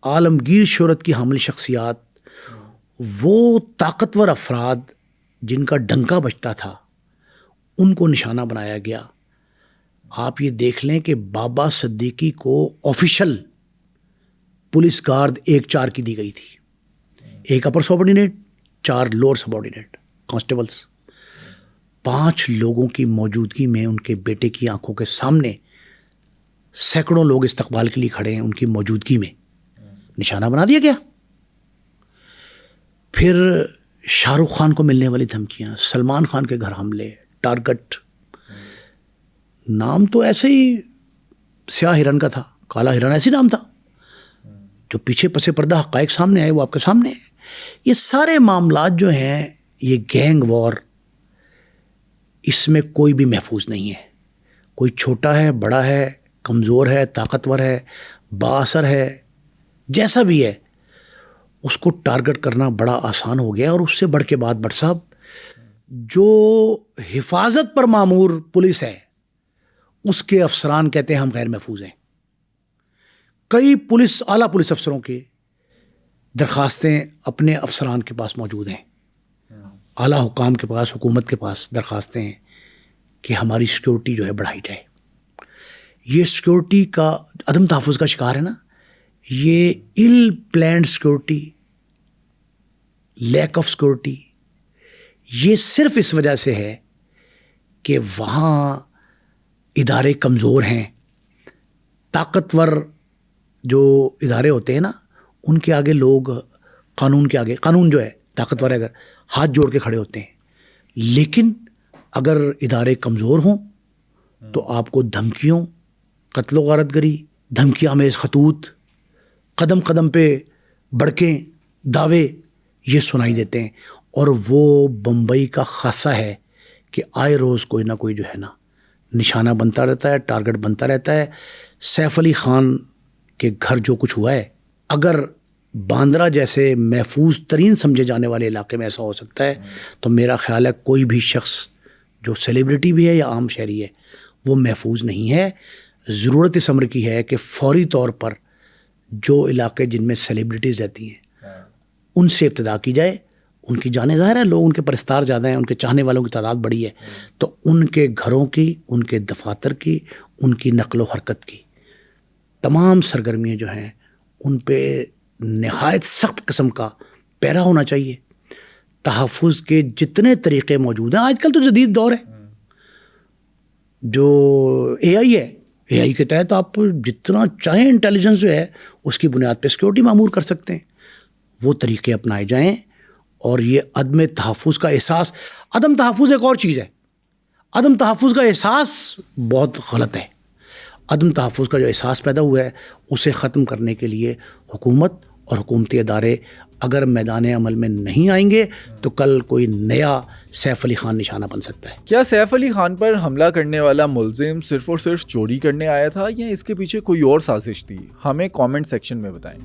Speaker 2: عالمگیر شہرت کی حامل شخصیات، وہ طاقتور افراد جن کا ڈنکا بجتا تھا، ان کو نشانہ بنایا گیا. آپ یہ دیکھ لیں کہ بابا صدیقی کو آفیشل پولیس گارڈ 1-4 کی دی گئی تھی، 1 اپر سبارڈینیٹ، 4 لوور سبارڈینیٹ کانسٹیبلز. 5 لوگوں کی موجودگی میں ان کے بیٹے کی آنکھوں کے سامنے سینکڑوں لوگ استقبال کے لیے کھڑے ہیں، ان کی موجودگی میں نشانہ بنا دیا گیا. پھر شاہ رخ خان کو ملنے والی دھمکیاں، سلمان خان کے گھر حملے، ٹارگٹ، نام تو ایسے ہی سیاہ ہرن کا تھا، کالا ہرن ایسے نام تھا. جو پیچھے پس پردہ حقائق سامنے آئے وہ آپ کے سامنے ہیں. یہ سارے معاملات جو ہیں، یہ گینگ وار، اس میں کوئی بھی محفوظ نہیں ہے. کوئی چھوٹا ہے، بڑا ہے، کمزور ہے، طاقتور ہے، بااثر ہے، جیسا بھی ہے، اس کو ٹارگٹ کرنا بڑا آسان ہو گیا. اور اس سے بڑھ کے بات بٹ صاحب، جو حفاظت پر مامور پولیس ہے اس کے افسران کہتے ہیں ہم غیر محفوظ ہیں. کئی اعلیٰ پولیس افسروں کی درخواستیں اپنے افسران کے پاس موجود ہیں، اعلیٰ حکام کے پاس، حکومت کے پاس درخواستیں ہیں کہ ہماری سیکیورٹی جو ہے بڑھائی جائے. یہ سیکیورٹی کا عدم تحفظ کا شکار ہے نا، یہ L planned security, lack of security, یہ صرف اس وجہ سے ہے کہ وہاں ادارے کمزور ہیں. طاقتور جو ادارے ہوتے ہیں نا، ان کے آگے لوگ قانون کے آگے، قانون جو ہے طاقتور ہے، اگر ہاتھ جوڑ کے کھڑے ہوتے ہیں. لیکن اگر ادارے کمزور ہوں تو آپ کو دھمکیوں، قتل و غارت گری، دھمکی آمیز خطوط، قدم قدم پہ بڑکیں، دعوے یہ سنائی دیتے ہیں. اور وہ بمبئی کا خاصہ ہے کہ آئے روز کوئی نہ کوئی جو ہے نا نشانہ بنتا رہتا ہے، ٹارگٹ بنتا رہتا ہے. سیف علی خان کے گھر جو کچھ ہوا ہے، اگر باندرا جیسے محفوظ ترین سمجھے جانے والے علاقے میں ایسا ہو سکتا ہے تو میرا خیال ہے کوئی بھی شخص جو سیلیبریٹی بھی ہے یا عام شہری ہے وہ محفوظ نہیں ہے. ضرورت اس امر کی ہے کہ فوری طور پر جو علاقے جن میں سیلیبریٹیز رہتی ہیں ان سے ابتدا کی جائے. ان کی جانیں ظاہر ہے، لوگ ان کے پرستار زیادہ ہیں، ان کے چاہنے والوں کی تعداد بڑی ہے، تو ان کے گھروں کی، ان کے دفاتر کی، ان کی نقل و حرکت کی تمام سرگرمیاں جو ہیں ان پہ نہایت سخت قسم کا پیرا ہونا چاہیے. تحفظ کے جتنے طریقے موجود ہیں، آج کل تو جدید دور ہے، جو اے آئی ہے، اے آئی کے تحت آپ جتنا چاہیں انٹیلیجنس جو ہے اس کی بنیاد پہ سیکیورٹی معمور کر سکتے ہیں. وہ طریقے اپنائے جائیں. اور یہ عدم تحفظ کا احساس، عدم تحفظ ایک اور چیز ہے، عدم تحفظ کا احساس بہت غلط ہے. عدم تحفظ کا جو احساس پیدا ہوا ہے اسے ختم کرنے کے لیے حکومت اور حکومتی ادارے اگر میدان عمل میں نہیں آئیں گے تو کل کوئی نیا سیف علی خان نشانہ بن سکتا ہے.
Speaker 1: کیا سیف علی خان پر حملہ کرنے والا ملزم صرف اور صرف چوری کرنے آیا تھا یا اس کے پیچھے کوئی اور سازش تھی؟ ہمیں کامنٹ سیکشن میں بتائیں.